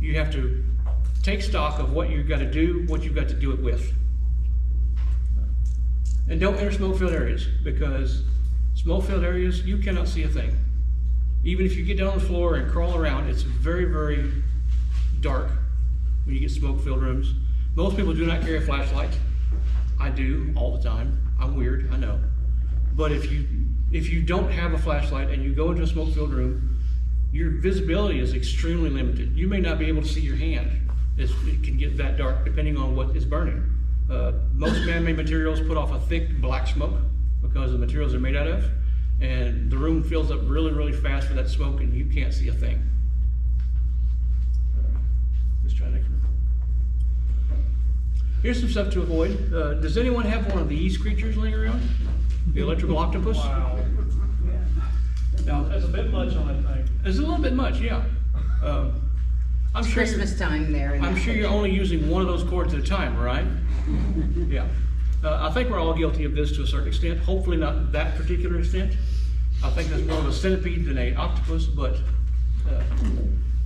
you have to take stock of what you've got to do, what you've got to do it with. And don't enter smoke-filled areas, because smoke-filled areas, you cannot see a thing. Even if you get down on the floor and crawl around, it's very, very dark when you get smoke-filled rooms. Most people do not carry a flashlight. I do all the time. I'm weird, I know. But if you don't have a flashlight and you go into a smoke-filled room, your visibility is extremely limited. You may not be able to see your hand It can get that dark depending on what is burning. Most man-made materials put off a thick black smoke because of the materials they're made out of, and the room fills up really, really fast with that smoke, and you can't see a thing. Let's try next one. Here's some stuff to avoid. Does anyone have one of these creatures laying around? The electrical octopus? Wow. Now, That's a bit much on that thing. it's a little bit much, yeah. I'm It's sure Christmas time there. in I'm that sure you're picture. only using one of those cords at a time, right? Yeah. I think we're all guilty of this to a certain extent. Hopefully not that particular extent. I think that's more of a centipede than an octopus, but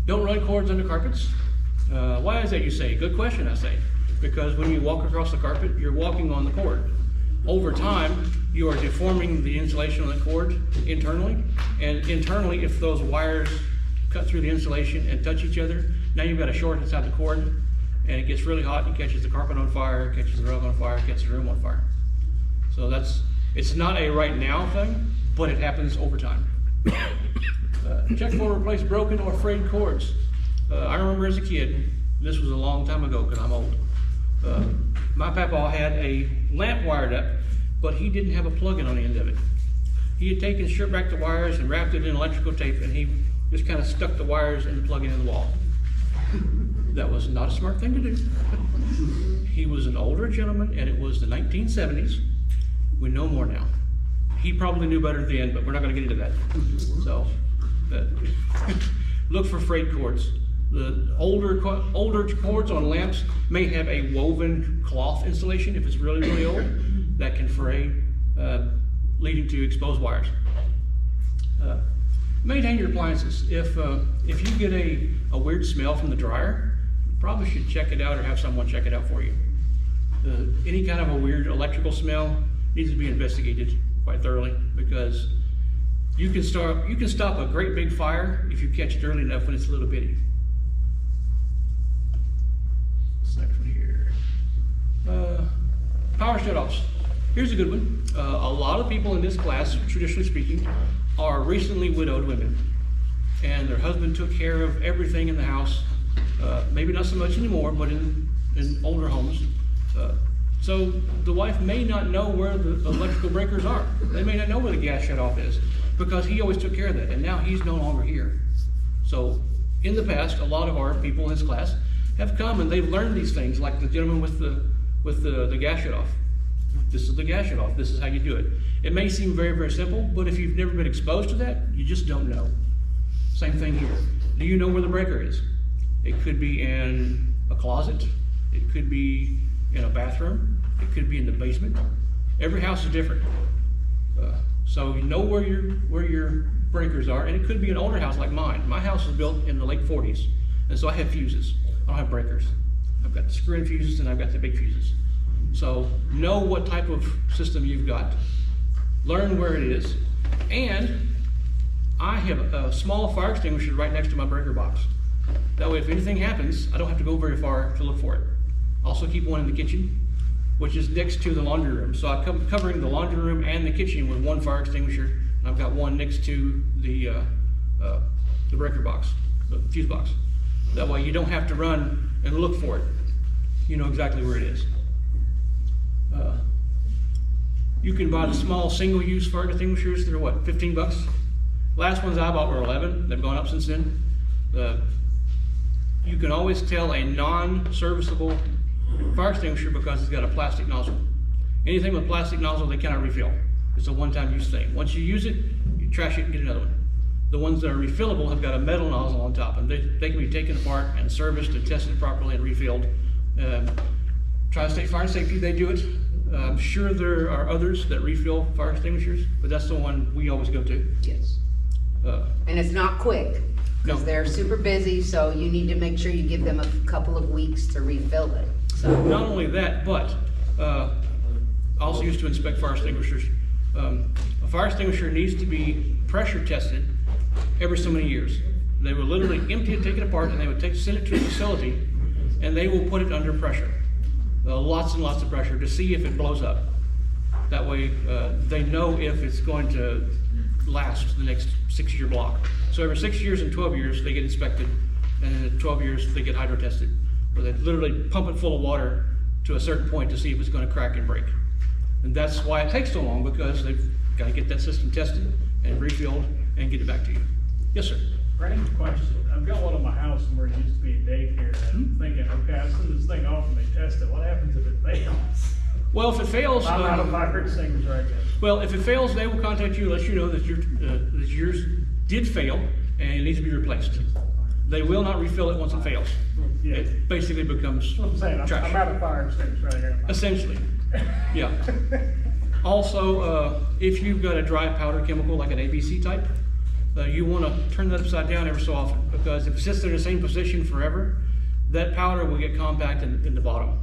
don't run cords under carpets. Why is that, you say? Good question, I say. Because when you walk across the carpet, you're walking on the cord. Over time, you are deforming the insulation on the cord internally, and internally, if those wires cut through the insulation and touch each other, now you've got a short inside the cord, and it gets really hot and catches the carpet on fire, catches the rug on fire, catches the room on fire. So it's not a right now thing, but it happens over time. Check for replace broken or frayed cords. I remember as a kid, this was a long time ago because I'm old. My papa had a lamp wired up, but he didn't have a plug-in on the end of it. He had taken, stripped back the wires and wrapped it in electrical tape, and he just kind of stuck the wires and the plug-in in the wall. That was not a smart thing to do. He was an older gentleman, and it was the 1970s. We know more now. He probably knew better then, but we're not going to get into that. So, look for frayed cords. The older cords on lamps may have a woven cloth insulation if it's really, really old, that can fray, leading to exposed wires. Maintain your appliances. If you get a weird smell from the dryer, you probably should check it out or have someone check it out for you. Any kind of a weird electrical smell needs to be investigated quite thoroughly, because you can stop a great big fire if you catch it early enough when it's a little bitty. This next one here. Power shutoffs. Here's a good one. A lot of people in this class, traditionally speaking, are recently widowed women, and their husband took care of everything in the house. Maybe not so much anymore, but in older homes. So the wife may not know where the electrical breakers are. They may not know where the gas shutoff is, because he always took care of that, and now he's no longer here. So in the past, a lot of our people in this class have come and they've learned these things, like the gentleman with the gas shutoff. This is the gas shutoff. This is how you do it. It may seem very, very simple, but if you've never been exposed to that, you just don't know. Same thing here. Do you know where the breaker is? It could be in a closet. It could be in a bathroom. It could be in the basement. Every house is different. So you know where your breakers are, and it could be an older house like mine. My house was built in the late 40s, and so I have fuses. I don't have breakers. I've got the screw-in fuses and I've got the big fuses. So know what type of system you've got. Learn where it is. And I have a small fire extinguisher right next to my breaker box. That way if anything happens, I don't have to go very far to look for it. Also keep one in the kitchen, which is next to the laundry room. So I'm covering the laundry room and the kitchen with one fire extinguisher, and I've got one next to the breaker box, the fuse box. That way you don't have to run and look for it. You know exactly where it is. You can buy the small single-use fire extinguishers. They're what, 15 bucks? Last ones I bought were 11. They've gone up since then. You can always tell a non-serviceable fire extinguisher because it's got a plastic nozzle. Anything with plastic nozzle, they cannot refill. It's a one-time use thing. Once you use it, you trash it and get another one. The ones that are refillable have got a metal nozzle on top, and they can be taken apart and serviced and tested properly and refilled. Tri-State Fire Safety, they do it. I'm sure there are others that refill fire extinguishers, but that's the one we always go to. Yes. And it's not quick, because they're super busy, so you need to make sure you give them a couple of weeks to refill it. So not only that, but I also used to inspect fire extinguishers. A fire extinguisher needs to be pressure tested every so many years. They will literally empty it, take it apart, and they would send it to a facility, and they will put it under pressure. Lots and lots of pressure to see if it blows up. That way they know if it's going to last the next 6-year block. So every 6 years and 12 years they get inspected, and in 12 years they get hydro tested. where they literally pump it full of water to a certain point to see if it's gonna crack and break. And that's why it takes so long, because they've gotta get that system tested and refilled and get it back to you. Yes, sir. Random question. I've got one on my house where it used to be a daycare, and I'm thinking, okay, I send this thing off and they test it. What happens if it fails? Well, if it fails, I'm out of fire extinguisher, I guess. well, if it fails, they will contact you, let you know that that yours did fail and it needs to be replaced. They will not refill it once it fails. Yeah. It basically becomes That's what I'm saying. trash. I'm out of fire extinguisher right here. Essentially, yeah. Also, if you've got a dry powder chemical like an ABC type, you want to turn that upside down every so often, because if it sits there in the same position forever, that powder will get compact in the bottom,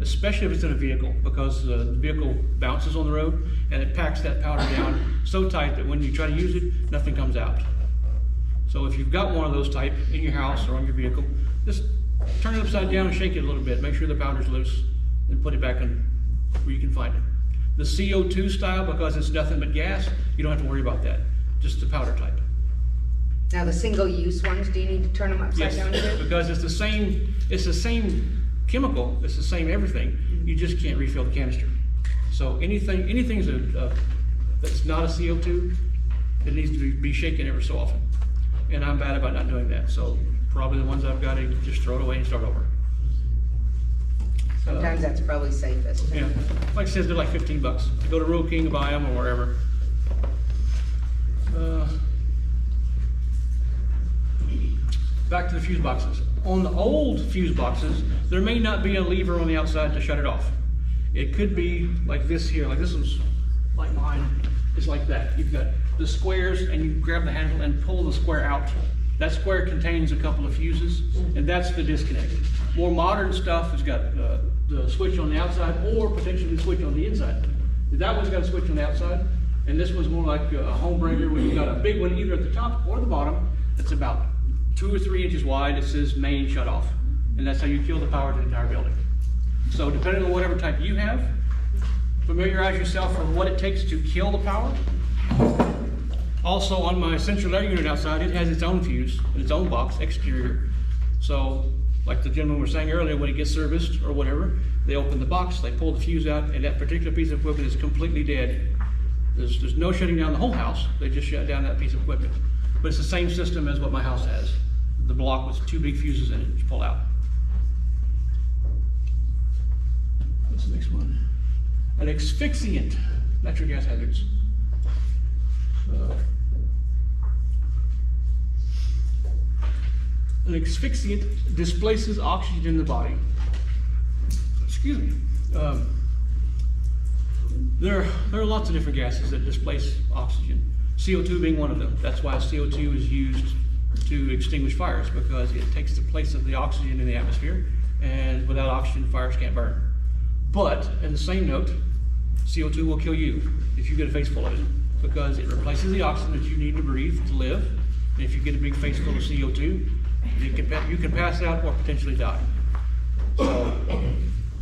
especially if it's in a vehicle, because the vehicle bounces on the road and it packs that powder down so tight that when you try to use it, nothing comes out. So if you've got one of those type in your house or on your vehicle, just turn it upside down and shake it a little bit, make sure the powder's loose, and put it back in where you can find it. The CO2 style, because it's nothing but gas, you don't have to worry about that, just the powder type. Now, the single-use ones, do you need to turn them upside down Yes, too? because it's the same chemical, it's the same everything, you just can't refill the canister. So anything that's not a CO2, it needs to be shaken every so often. And I'm bad about not doing that, so probably the ones I've got to just throw it away and start over. Sometimes that's probably safest. Yeah, like I said, they're like $15. Go to Rural King, buy them, or wherever. Back to the fuse boxes. On the old fuse boxes, there may not be a lever on the outside to shut it off. It could be like this here, like this one's like mine. It's like that. You've got the squares, and you grab the handle and pull the square out. That square contains a couple of fuses, and that's the disconnect. More modern stuff has got the switch on the outside, or potentially the switch on the inside. That one's got a switch on the outside, and this one's more like a home breaker, where you've got a big one either at the top or the bottom. It's about 2 or 3 inches wide. It says main shut off, and that's how you kill the power to the entire building. So depending on whatever type you have, familiarize yourself with what it takes to kill the power. Also, on my central air unit outside, it has its own fuse and its own box exterior. So, like the gentleman was saying earlier, when it gets serviced or whatever, they open the box, they pull the fuse out, and that particular piece of equipment is completely dead. There's no shutting down the whole house. They just shut down that piece of equipment. But it's the same system as what my house has. The block with 2 big fuses in it, you pull out. What's the next one? An asphyxiant, natural gas hazards. An asphyxiant displaces oxygen in the body. Excuse me. There are lots of different gases that displace oxygen. CO2 being one of them. That's why CO2 is used to extinguish fires, because it takes the place of the oxygen in the atmosphere, and without oxygen, fires can't burn. But, in the same note, CO2 will kill you if you get a face full of it, because it replaces the oxygen that you need to breathe to live. And if you get a big face full of CO2, you can pass out or potentially die. So,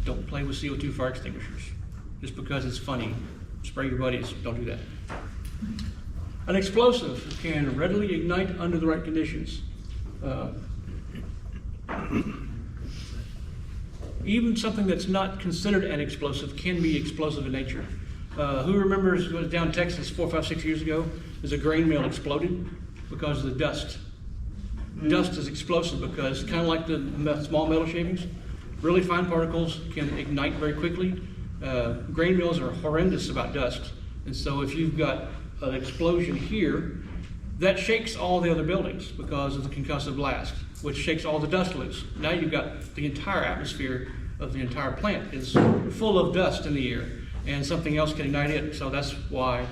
don't play with CO2 fire extinguishers. Just because it's funny, spray your buddies, don't do that. An explosive can readily ignite under the right conditions. Even something that's not considered an explosive can be explosive in nature. Who remembers it was down in Texas 4, 5, 6 years ago? There's a grain mill exploded because of the dust. Dust is explosive because, kind of like the small metal shavings, really fine particles can ignite very quickly. Grain mills are horrendous about dust. And so if you've got an explosion here, that shakes all the other buildings because of the concussive blast, which shakes all the dust loose. Now you've got the entire atmosphere of the entire plant is full of dust in the air, and something else can ignite it. So that's why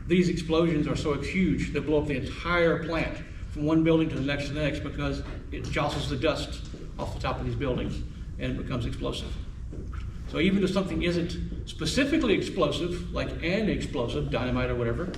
these explosions are so huge. They blow up the entire plant from one building to the next, because it jostles the dust off the top of these buildings and it becomes explosive. So even if something isn't specifically explosive, like an explosive, dynamite or whatever,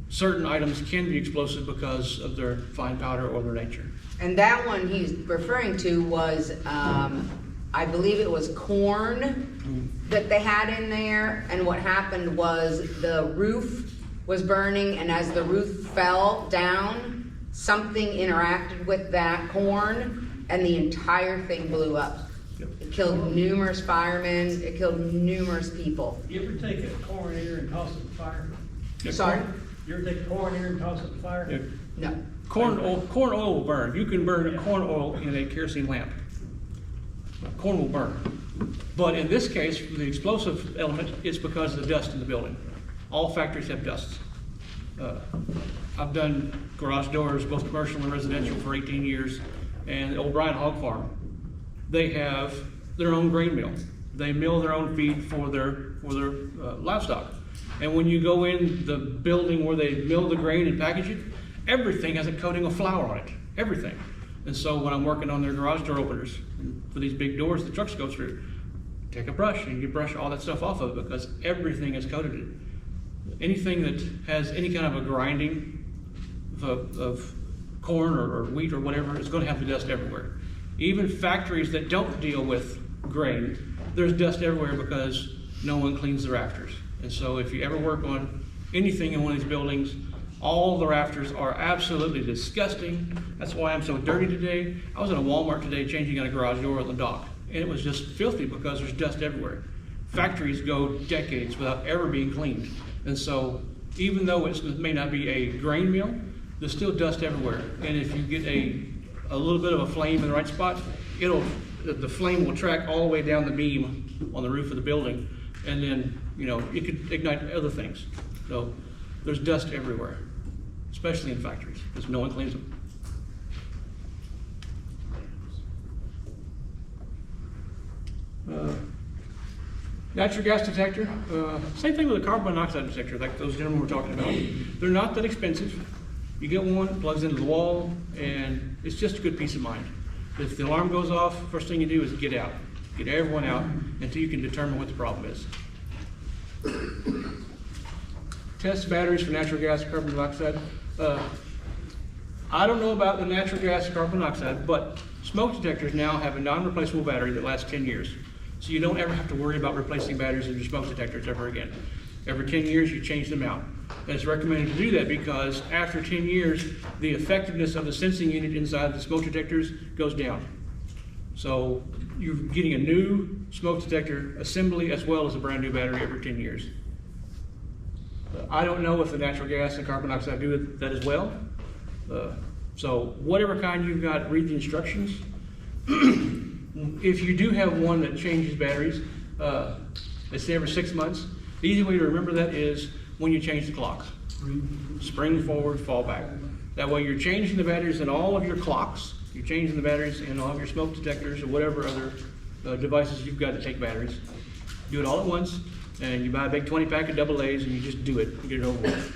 certain items can be explosive because of their fine powder or their nature. And that one he's referring to was, I believe it was corn that they had in there, and what happened was the roof was burning, and as the roof fell down, something interacted with that corn and the entire thing blew up. It killed numerous firemen, it killed numerous people. You ever take a corn ear and toss it in the fire? Sorry? You ever take a corn ear and toss it in the fire? Yeah. No. Corn oil will burn. You can burn corn oil in a kerosene lamp. Corn will burn. But in this case, the explosive element is because of the dust in the building. All factories have dust. I've done garage doors, both commercial and residential, for 18 years. And the O'Brien Hog Farm, they have their own grain mill. They mill their own feed for their livestock. And when you go in the building where they mill the grain and package it, everything has a coating of flour on it, everything. And so when I'm working on their garage door openers for these big doors the trucks go through, take a brush and you brush all that stuff off of it because everything is coated. Anything that has any kind of a grinding of corn or wheat or whatever is going to have the dust everywhere. Even factories that don't deal with grain, there's dust everywhere because no one cleans the rafters. And so if you ever work on anything in one of these buildings, all the rafters are absolutely disgusting. That's why I'm so dirty today. I was in a Walmart today changing out a garage door on the dock, and it was just filthy because there's dust everywhere. Factories go decades without ever being cleaned. And so even though it may not be a grain mill, there's still dust everywhere. And if you get a little bit of a flame in the right spot, the flame will track all the way down the beam on the roof of the building, and then, you know, it could ignite other things. So there's dust everywhere, especially in factories, because no one cleans them. Natural gas detector, same thing with a carbon monoxide detector, like those gentlemen were talking about. They're not that expensive. You get one, it plugs into the wall, and it's just a good peace of mind. If the alarm goes off, first thing you do is get out. Get everyone out until you can determine what the problem is. Test batteries for natural gas and carbon monoxide. I don't know about the natural gas and carbon monoxide, but smoke detectors now have a non-replaceable battery that lasts 10 years. So you don't ever have to worry about replacing batteries in your smoke detectors ever again. Every 10 years you change them out. And it's recommended to do that because after 10 years, the effectiveness of the sensing unit inside the smoke detectors goes down. So you're getting a new smoke detector assembly as well as a brand new battery every 10 years. I don't know if the natural gas and carbon dioxide do that as well. So whatever kind you've got, read the instructions. If you do have one that changes batteries, let's say every 6 months, the easy way to remember that is when you change the clocks. Spring forward, fall back. That way you're changing the batteries in all of your clocks, you're changing the batteries in all of your smoke detectors or whatever other devices you've got to take batteries. Do it all at once, and you buy a big 20-pack of AA's and you just do it and get it over with.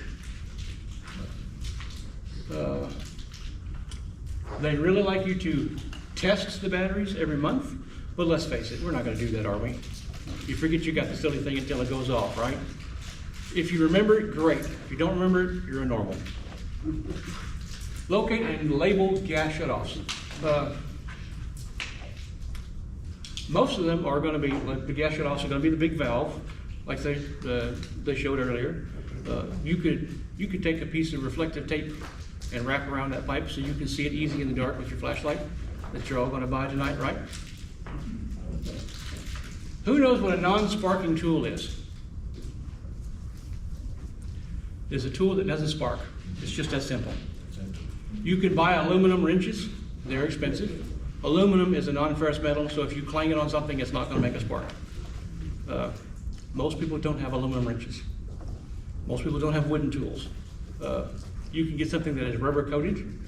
They really like you to test the batteries every month, but let's face it, we're not going to do that, are we? You forget you got the silly thing until it goes off, right? If you remember it, great. If you don't remember it, you're a normal. Locate and label gas shutoffs. Most of them are going to be, like the gas shutoffs are going to be the big valve, like they showed earlier. You could take a piece of reflective tape and wrap around that pipe so you can see it easy in the dark with your flashlight that you're all going to buy tonight, right? Who knows what a non-sparking tool is? It's a tool that doesn't spark. It's just that simple. You can buy aluminum wrenches. They're expensive. Aluminum is a non-ferrous metal, so if you clang it on something, it's not going to make a spark. Most people don't have aluminum wrenches. Most people don't have wooden tools. You can get something that is rubber coated.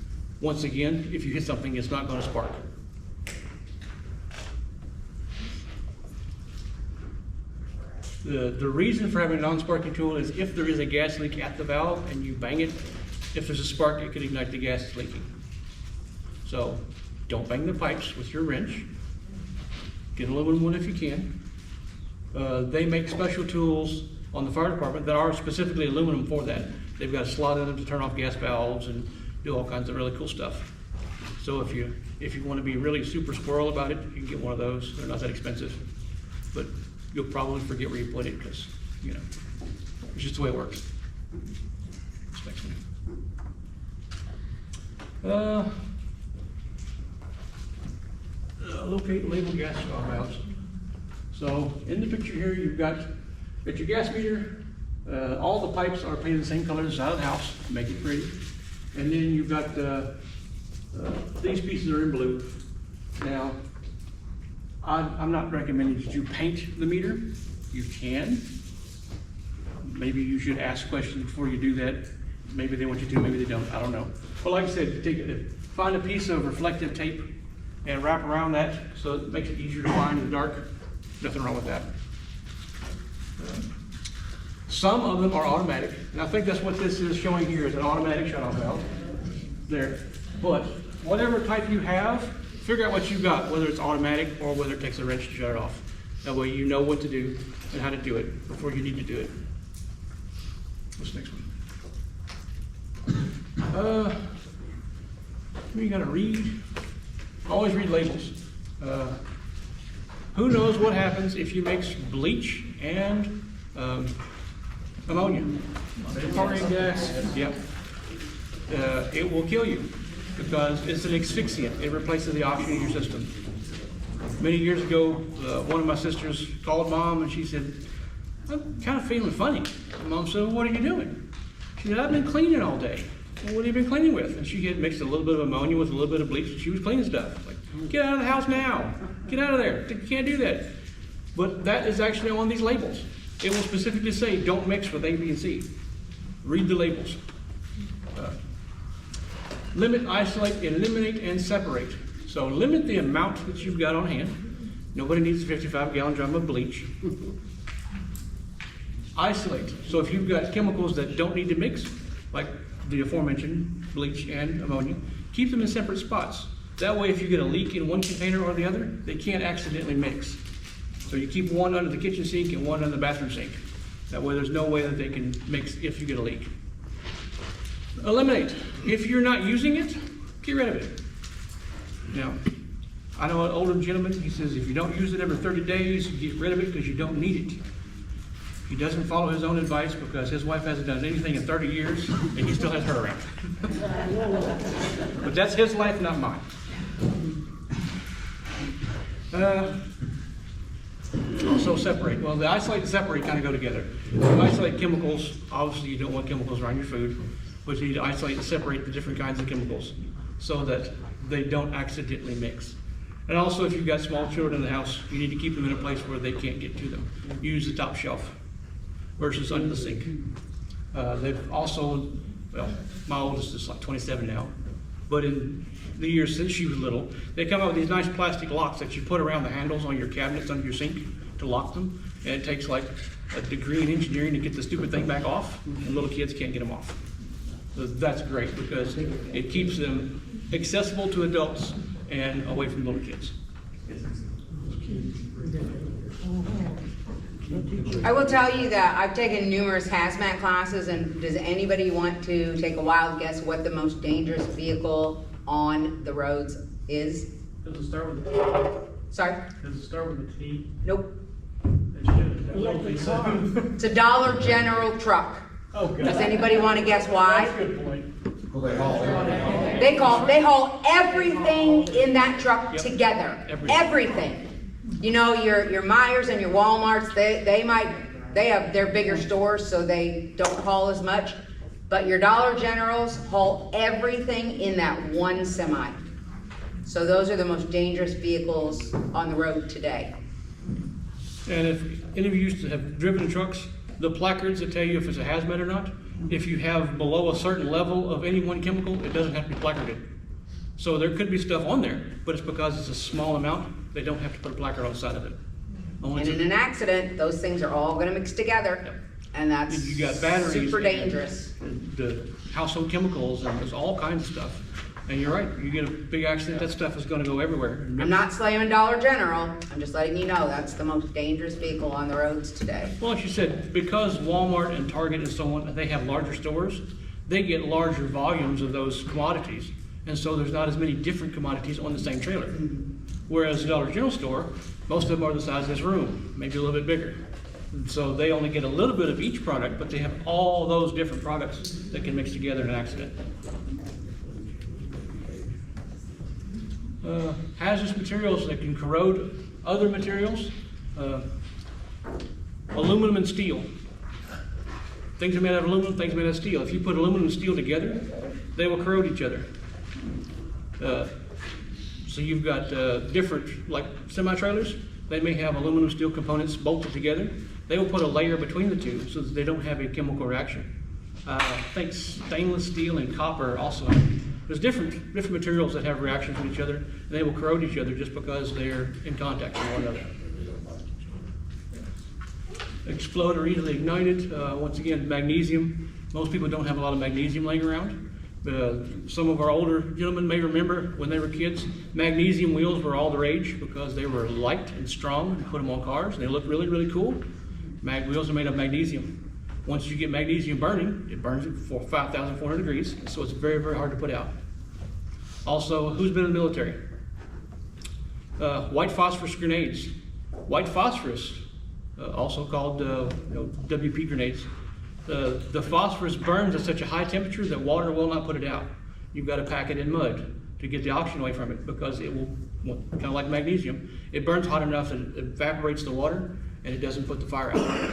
Once again, if you hit something, it's not going to spark. The reason for having a non-sparking tool is if there is a gas leak at the valve and you bang it, if there's a spark, it could ignite the gas that's leaking. So don't bang the pipes with your wrench. Get an aluminum one if you can. They make special tools on the fire department that are specifically aluminum for that. They've got a slot in them to turn off gas valves and do all kinds of really cool stuff. So if you want to be really super squirrel about it, you can get one of those. They're not that expensive, but you'll probably forget where you put it because, you know, it's just the way it works. locate and label gas valves. So in the picture here, you've got your gas meter. All the pipes are painted the same color as out of the house to make it pretty. And then you've got these pieces are in blue. Now, I'm not recommending that you paint the meter. You can. Maybe you should ask questions before you do that. Maybe they want you to, maybe they don't. I don't know. But like I said, find a piece of reflective tape and wrap around that so it makes it easier to find in the dark. Nothing wrong with that. Some of them are automatic, and I think that's what this is showing here is an automatic shut-off valve. There. But whatever type you have, figure out what you've got, whether it's automatic or whether it takes a wrench to shut it off. That way you know what to do and how to do it before you need to do it. What's the next one? You gotta read. Always read labels. Who knows what happens if you mix bleach and ammonia? Chlorine gas. Yep. It will kill you because it's an asphyxiant. It replaces the oxygen in your system. Many years ago, one of my sisters called Mom and she said, "I'm kind of feeling funny." And Mom said, "Well, what are you doing?" She said, "I've been cleaning all day." "Well, what have you been cleaning with?" And she had mixed a little bit of ammonia with a little bit of bleach and she was cleaning stuff. Like, "Get out of the house now. Get out of there. You can't do that." But that is actually on these labels. It will specifically say, don't mix with A, B, and C. Read the labels. Limit, isolate, eliminate, and separate. So limit the amount that you've got on hand. Nobody needs a 55-gallon drum of bleach. Isolate. So if you've got chemicals that don't need to mix, like the aforementioned bleach and ammonia, keep them in separate spots. That way if you get a leak in one container or the other, they can't accidentally mix. So you keep one under the kitchen sink and one under the bathroom sink. That way there's no way that they can mix if you get a leak. Eliminate. If you're not using it, get rid of it. Now, I know an older gentleman, he says if you don't use it every 30 days, you get rid of it because you don't need it. He doesn't follow his own advice because his wife hasn't done anything in 30 years and he still has her around. But that's his life, not mine. Also separate. Well, the isolate and separate kind of go together. You isolate chemicals. Obviously, you don't want chemicals around your food, but you need to isolate and separate the different kinds of chemicals so that they don't accidentally mix. And also, if you've got small children in the house, you need to keep them in a place where they can't get to them. Use the top shelf versus under the sink. They've also, well, my oldest is like 27 now, but in the years since she was little, they come out with these nice plastic locks that you put around the handles on your cabinets under your sink to lock them, and it takes like a degree in engineering to get the stupid thing back off, and little kids can't get them off. So that's great because it keeps them accessible to adults and away from little kids. I will tell you that I've taken numerous hazmat classes, and does anybody want to take a wild guess what the most dangerous vehicle on the roads is? Does it start with a T? Sorry? Does it start with a T? Nope. It's a Dollar General truck. Oh, God. Does anybody want to guess why? That's a good point. Well, They haul everything in that truck together. Everything. You know, your Myers and your Walmarts, they have their bigger stores, so they don't haul as much. But your Dollar Generals haul everything in that one semi. So those are the most dangerous vehicles on the road today. And if any of you used to have driven trucks, the placards that tell you if it's a hazmat or not, if you have below a certain level of any one chemical, it doesn't have to be placarded. So there could be stuff on there, but it's because it's a small amount, they don't have to put a placard on the side of it. And in an accident, those things are all gonna mix together. Yep. And that's You got batteries, super dangerous. The household chemicals, and there's all kinds of stuff. And you're right, you get a big accident, that stuff is gonna go everywhere. I'm not slamming Dollar General, I'm just letting you know that's the most dangerous vehicle on the roads today. Well, like you said, because Walmart and Target and so on, they have larger stores, they get larger volumes of those commodities. And so there's not as many different commodities on the same trailer. Whereas the Dollar General store, most of them are the size of this room, maybe a little bit bigger. And so they only get a little bit of each product, but they have all those different products that can mix together in an accident. Hazardous materials that can corrode other materials. Aluminum and steel. Things are made out of aluminum, things are made out of steel. If you put aluminum and steel together, they will corrode each other. So you've got different, like semi-trailers, they may have aluminum steel components bolted together. They will put a layer between the two so that they don't have a chemical reaction. I think stainless steel and copper also. There's different materials that have reactions with each other, and they will corrode each other just because they're in contact with one another. Explode or easily ignited. Once again, magnesium. Most people don't have a lot of magnesium laying around. Some of our older gentlemen may remember when they were kids, magnesium wheels were all the rage because they were light and strong and put them on cars and they looked really, really cool. Mag wheels are made of magnesium. Once you get magnesium burning, it burns it for 5,400 degrees, so it's very, very hard to put out. Also, who's been in the military? White phosphorus grenades. White phosphorus, also called WP grenades. The phosphorus burns at such a high temperature that water will not put it out. You've got to pack it in mud to get the oxygen away from it because it will, kind of like magnesium, it burns hot enough that it evaporates the water and it doesn't put the fire out.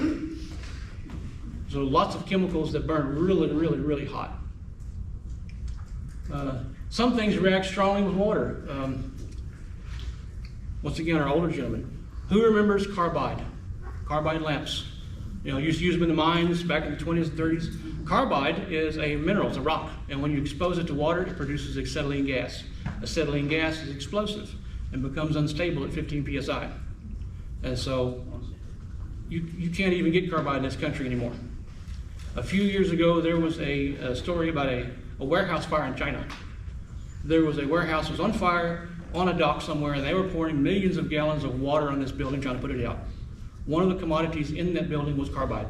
So lots of chemicals that burn really, really, really hot. Some things react strongly with water. Once again, our older gentlemen. Who remembers carbide? Carbide lamps. Used to use them in the mines back in the 20s and 30s. Carbide is a mineral, it's a rock, and when you expose it to water, it produces acetylene gas. Acetylene gas is explosive and becomes unstable at 15 psi. And so you can't even get carbide in this country anymore. A few years ago, there was a story about a warehouse fire in China. There was a warehouse that was on fire on a dock somewhere, and they were pouring millions of gallons of water on this building trying to put it out. One of the commodities in that building was carbide.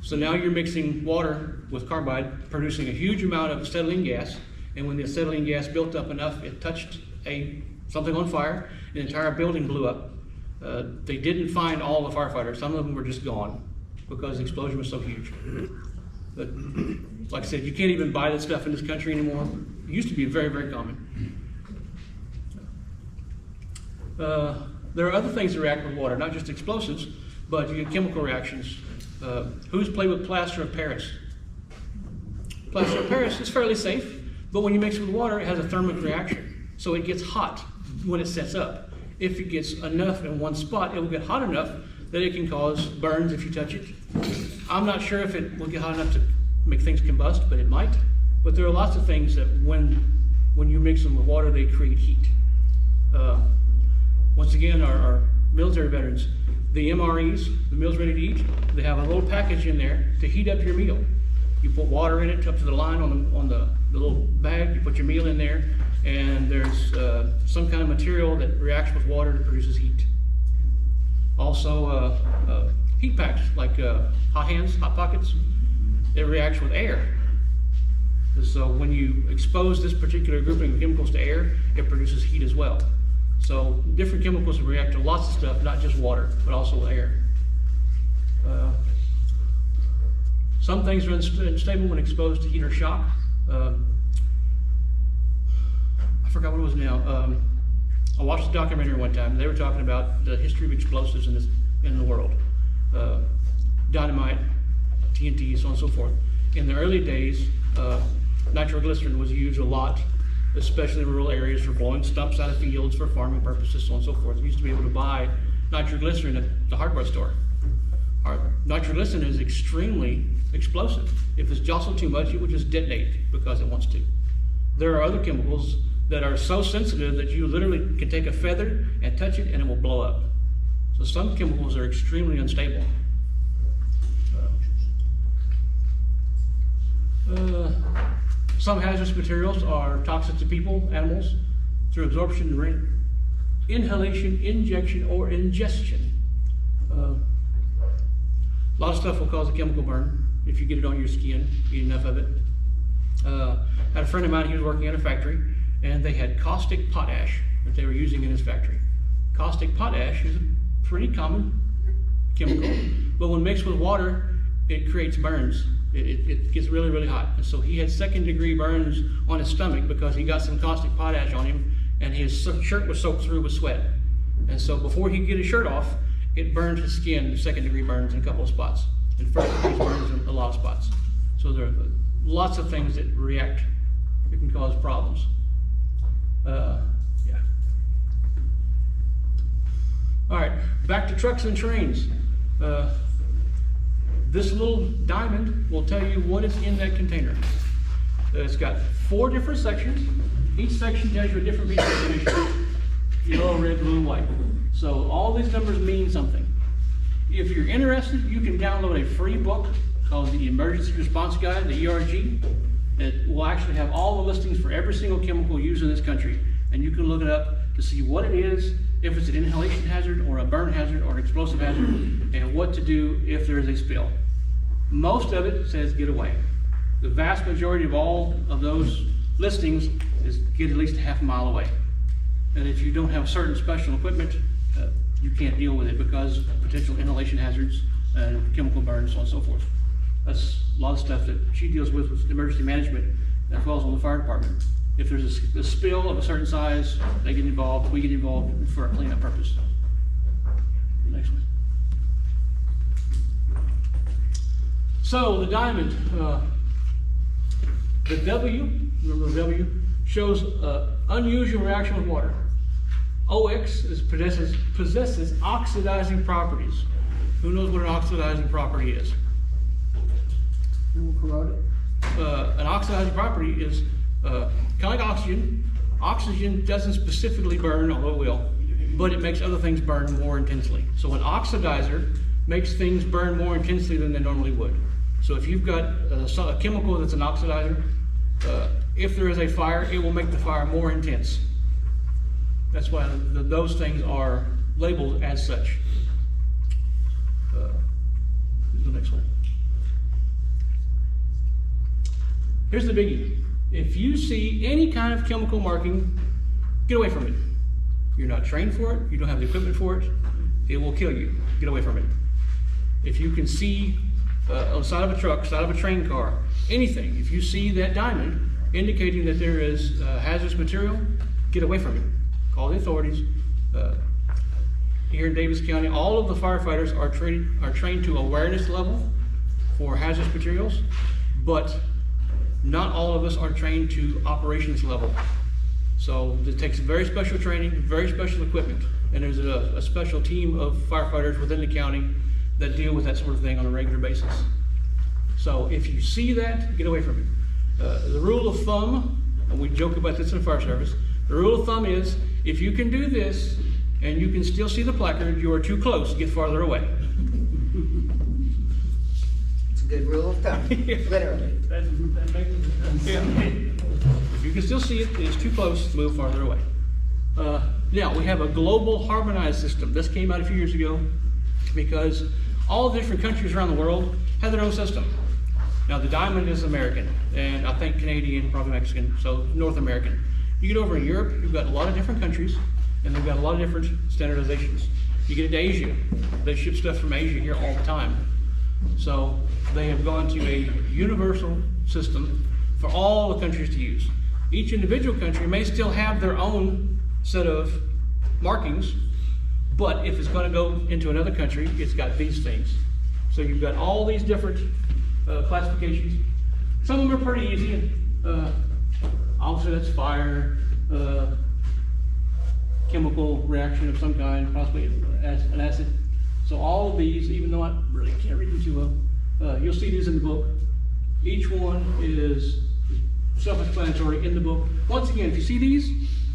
So now you're mixing water with carbide, producing a huge amount of acetylene gas, and when the acetylene gas built up enough, it touched something on fire, the entire building blew up. They didn't find all the firefighters. Some of them were just gone because the explosion was so huge. But like I said, you can't even buy this stuff in this country anymore. It used to be very, very common. There are other things that react with water, not just explosives, but you get chemical reactions. Who's played with plaster of Paris? Plaster of Paris is fairly safe, but when you mix it with water, it has a thermic reaction. So it gets hot when it sets up. If it gets enough in one spot, it will get hot enough that it can cause burns if you touch it. I'm not sure if it will get hot enough to make things combust, but it might. But there are lots of things that when you mix them with water, they create heat. Once again, our military veterans, the MREs, the meals ready to eat, they have a little package in there to heat up your meal. You put water in it up to the line on the little bag, you put your meal in there, and there's some kind of material that reacts with water that produces heat. Also, heat packs like hot hands, hot pockets, it reacts with air. So when you expose this particular grouping of chemicals to air, it produces heat as well. So different chemicals react to lots of stuff, not just water, but also air. Some things are unstable when exposed to heat or shock. I forgot what it was now. I watched a documentary one time. They were talking about the history of explosives in the world. Dynamite, TNT, so on and so forth. In the early days, nitroglycerin was used a lot, especially in rural areas for blowing stumps out of fields for farming purposes, so on and so forth. You used to be able to buy nitroglycerin at the hardware store. Nitroglycerin is extremely explosive. If it's jostled too much, it will just detonate because it wants to. There are other chemicals that are so sensitive that you literally can take a feather and touch it and it will blow up. So some chemicals are extremely unstable. Some hazardous materials are toxic to people, animals, through absorption, inhalation, injection, or ingestion. A lot of stuff will cause a chemical burn if you get it on your skin, eat enough of it. Had a friend of mine, he was working at a factory, and they had caustic potash that they were using in his factory. Caustic potash is a pretty common chemical, but when mixed with water, it creates burns. It gets really, really hot. And so he had second-degree burns on his stomach because he got some caustic potash on him, and his shirt was soaked through with sweat. And so before he could get his shirt off, it burned his skin, second-degree burns in a couple of spots, and first-degree burns in a lot of spots. So there are lots of things that react that can cause problems. Yeah. All right, back to trucks and trains. This little diamond will tell you what is in that container. It's got 4 different sections. Each section tells you a different piece of information. Yellow, red, blue, white. So all these numbers mean something. If you're interested, you can download a free book called the Emergency Response Guide, the ERG. It will actually have all the listings for every single chemical used in this country. And you can look it up to see what it is, if it's an inhalation hazard or a burn hazard or an explosive hazard, and what to do if there is a spill. Most of it says get away. The vast majority of all of those listings is get at least a half a mile away. And if you don't have certain special equipment, you can't deal with it because of potential inhalation hazards and chemical burns, so on and so forth. That's a lot of stuff that she deals with emergency management, as well as on the fire department. If there's a spill of a certain size, they get involved, we get involved for a cleanup purpose. Next one. So the diamond, the W, remember the W, shows unusual reaction with water. OX possesses oxidizing properties. Who knows what an oxidizing property is? An oxidizing property is kind of like oxygen. Oxygen doesn't specifically burn, although it will, but it makes other things burn more intensely. So an oxidizer makes things burn more intensely than they normally would. So if you've got a chemical that's an oxidizer, if there is a fire, it will make the fire more intense. That's why those things are labeled as such. Here's the next one. Here's the biggie. If you see any kind of chemical marking, get away from it. You're not trained for it, you don't have the equipment for it, it will kill you. Get away from it. If you can see on the side of a truck, side of a train car, anything, if you see that diamond indicating that there is hazardous material, get away from it. Call the authorities. Here in Daviess County, all of the firefighters are trained to awareness level for hazardous materials, but not all of us are trained to operations level. So it takes very special training, very special equipment, and there's a special team of firefighters within the county that deal with that sort of thing on a regular basis. So if you see that, get away from it. The rule of thumb, and we joke about this in the fire service, the rule of thumb is if you can do this and you can still see the placard, you are too close, get farther away. It's a good rule of thumb, literally. Yeah. If you can still see it, it's too close, move farther away. Now, we have a global harmonized system. This came out a few years ago because all the different countries around the world have their own system. Now, the diamond is American, and I think Canadian, probably Mexican, so North American. You get over in Europe, you've got a lot of different countries, and they've got a lot of different standardizations. You get into Asia, they ship stuff from Asia here all the time. So they have gone to a universal system for all the countries to use. Each individual country may still have their own set of markings, but if it's going to go into another country, it's got these things. So you've got all these different classifications. Some of them are pretty easy. Obviously that's fire, chemical reaction of some kind, possibly an acid. So all of these, even though I really can't read them too well, you'll see these in the book. Each one is self-explanatory in the book. Once again, if you see these,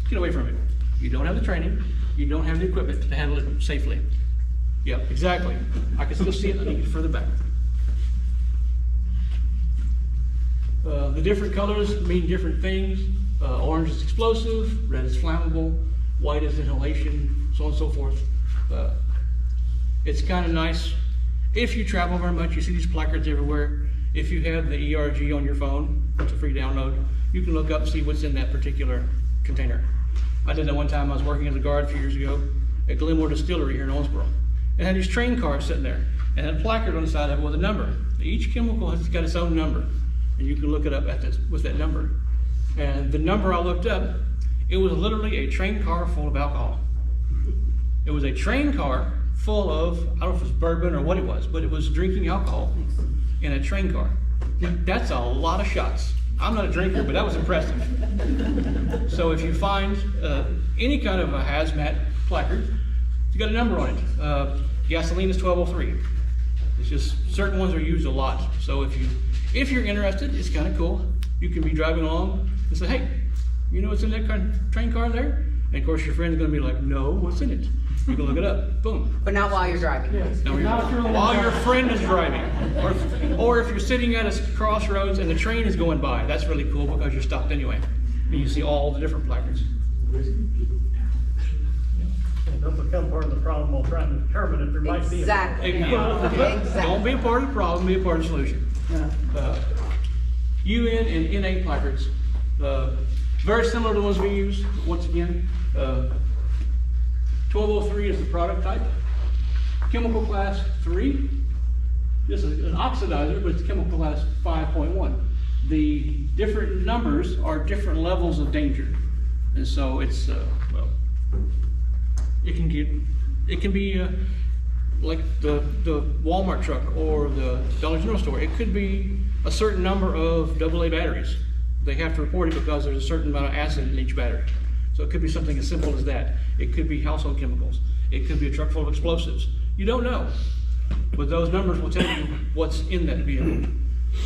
get away from it. You don't have the training, you don't have the equipment to handle it safely. Yeah, exactly. I can still see it, I need to get further back. The different colors mean different things. Orange is explosive, red is flammable, white is inhalation, so on and so forth. It's kind of nice. If you travel very much, you see these placards everywhere. If you have the ERG on your phone, it's a free download, you can look up and see what's in that particular container. I did that one time. I was working as a guard a few years ago at Glenmore Distillery here in Owensboro. It had these train cars sitting there and had a placard on the side of it with a number. Each chemical has got its own number, and you can look it up with that number. And the number I looked up It was literally a train car full of alcohol. It was a train car full of, I don't know if it was bourbon or what it was, but it was drinking alcohol in a train car. That's a lot of shots. I'm not a drinker, but that was impressive. So if you find any kind of a hazmat placard, it's got a number on it. Gasoline is 1203. It's just certain ones are used a lot. So if you're interested, it's kind of cool. You can be driving along and say, hey, you know what's in that train car there? And of course your friend's gonna be like, no, what's in it? You can look it up, boom. But not while you're driving. While your friend is driving. Or if you're sitting at a crossroads and the train is going by, that's really cool because you're stopped anyway. And you see all the different placards. Don't become part of the problem while trying to determine if there might be a problem. Exactly. Don't be a part of the problem, be a part of the solution. UN and NA placards, very similar to the ones we use. Once again, 1203 is the product type. Chemical class 3. This is an oxidizer, but it's chemical class 5.1. The different numbers are different levels of danger. And so it's, well, it can be like the Walmart truck or the Dollar General store. It could be a certain number of AA batteries. They have to report it because there's a certain amount of acid in each battery. So it could be something as simple as that. It could be household chemicals. It could be a truck full of explosives. You don't know. But those numbers will tell you what's in that vehicle.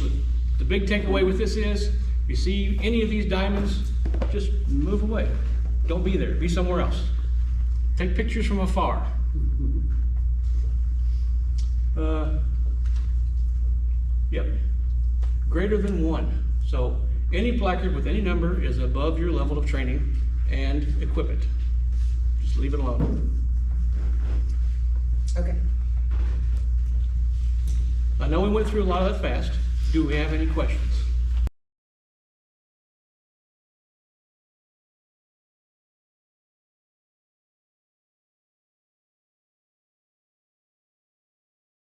But the big takeaway with this is, if you see any of these diamonds, just move away. Don't be there. Be somewhere else. Take pictures from afar. Yep. Greater than 1. So any placard with any number is above your level of training and equipment. Just leave it alone. Okay. I know we went through a lot of that fast. Do we have any questions?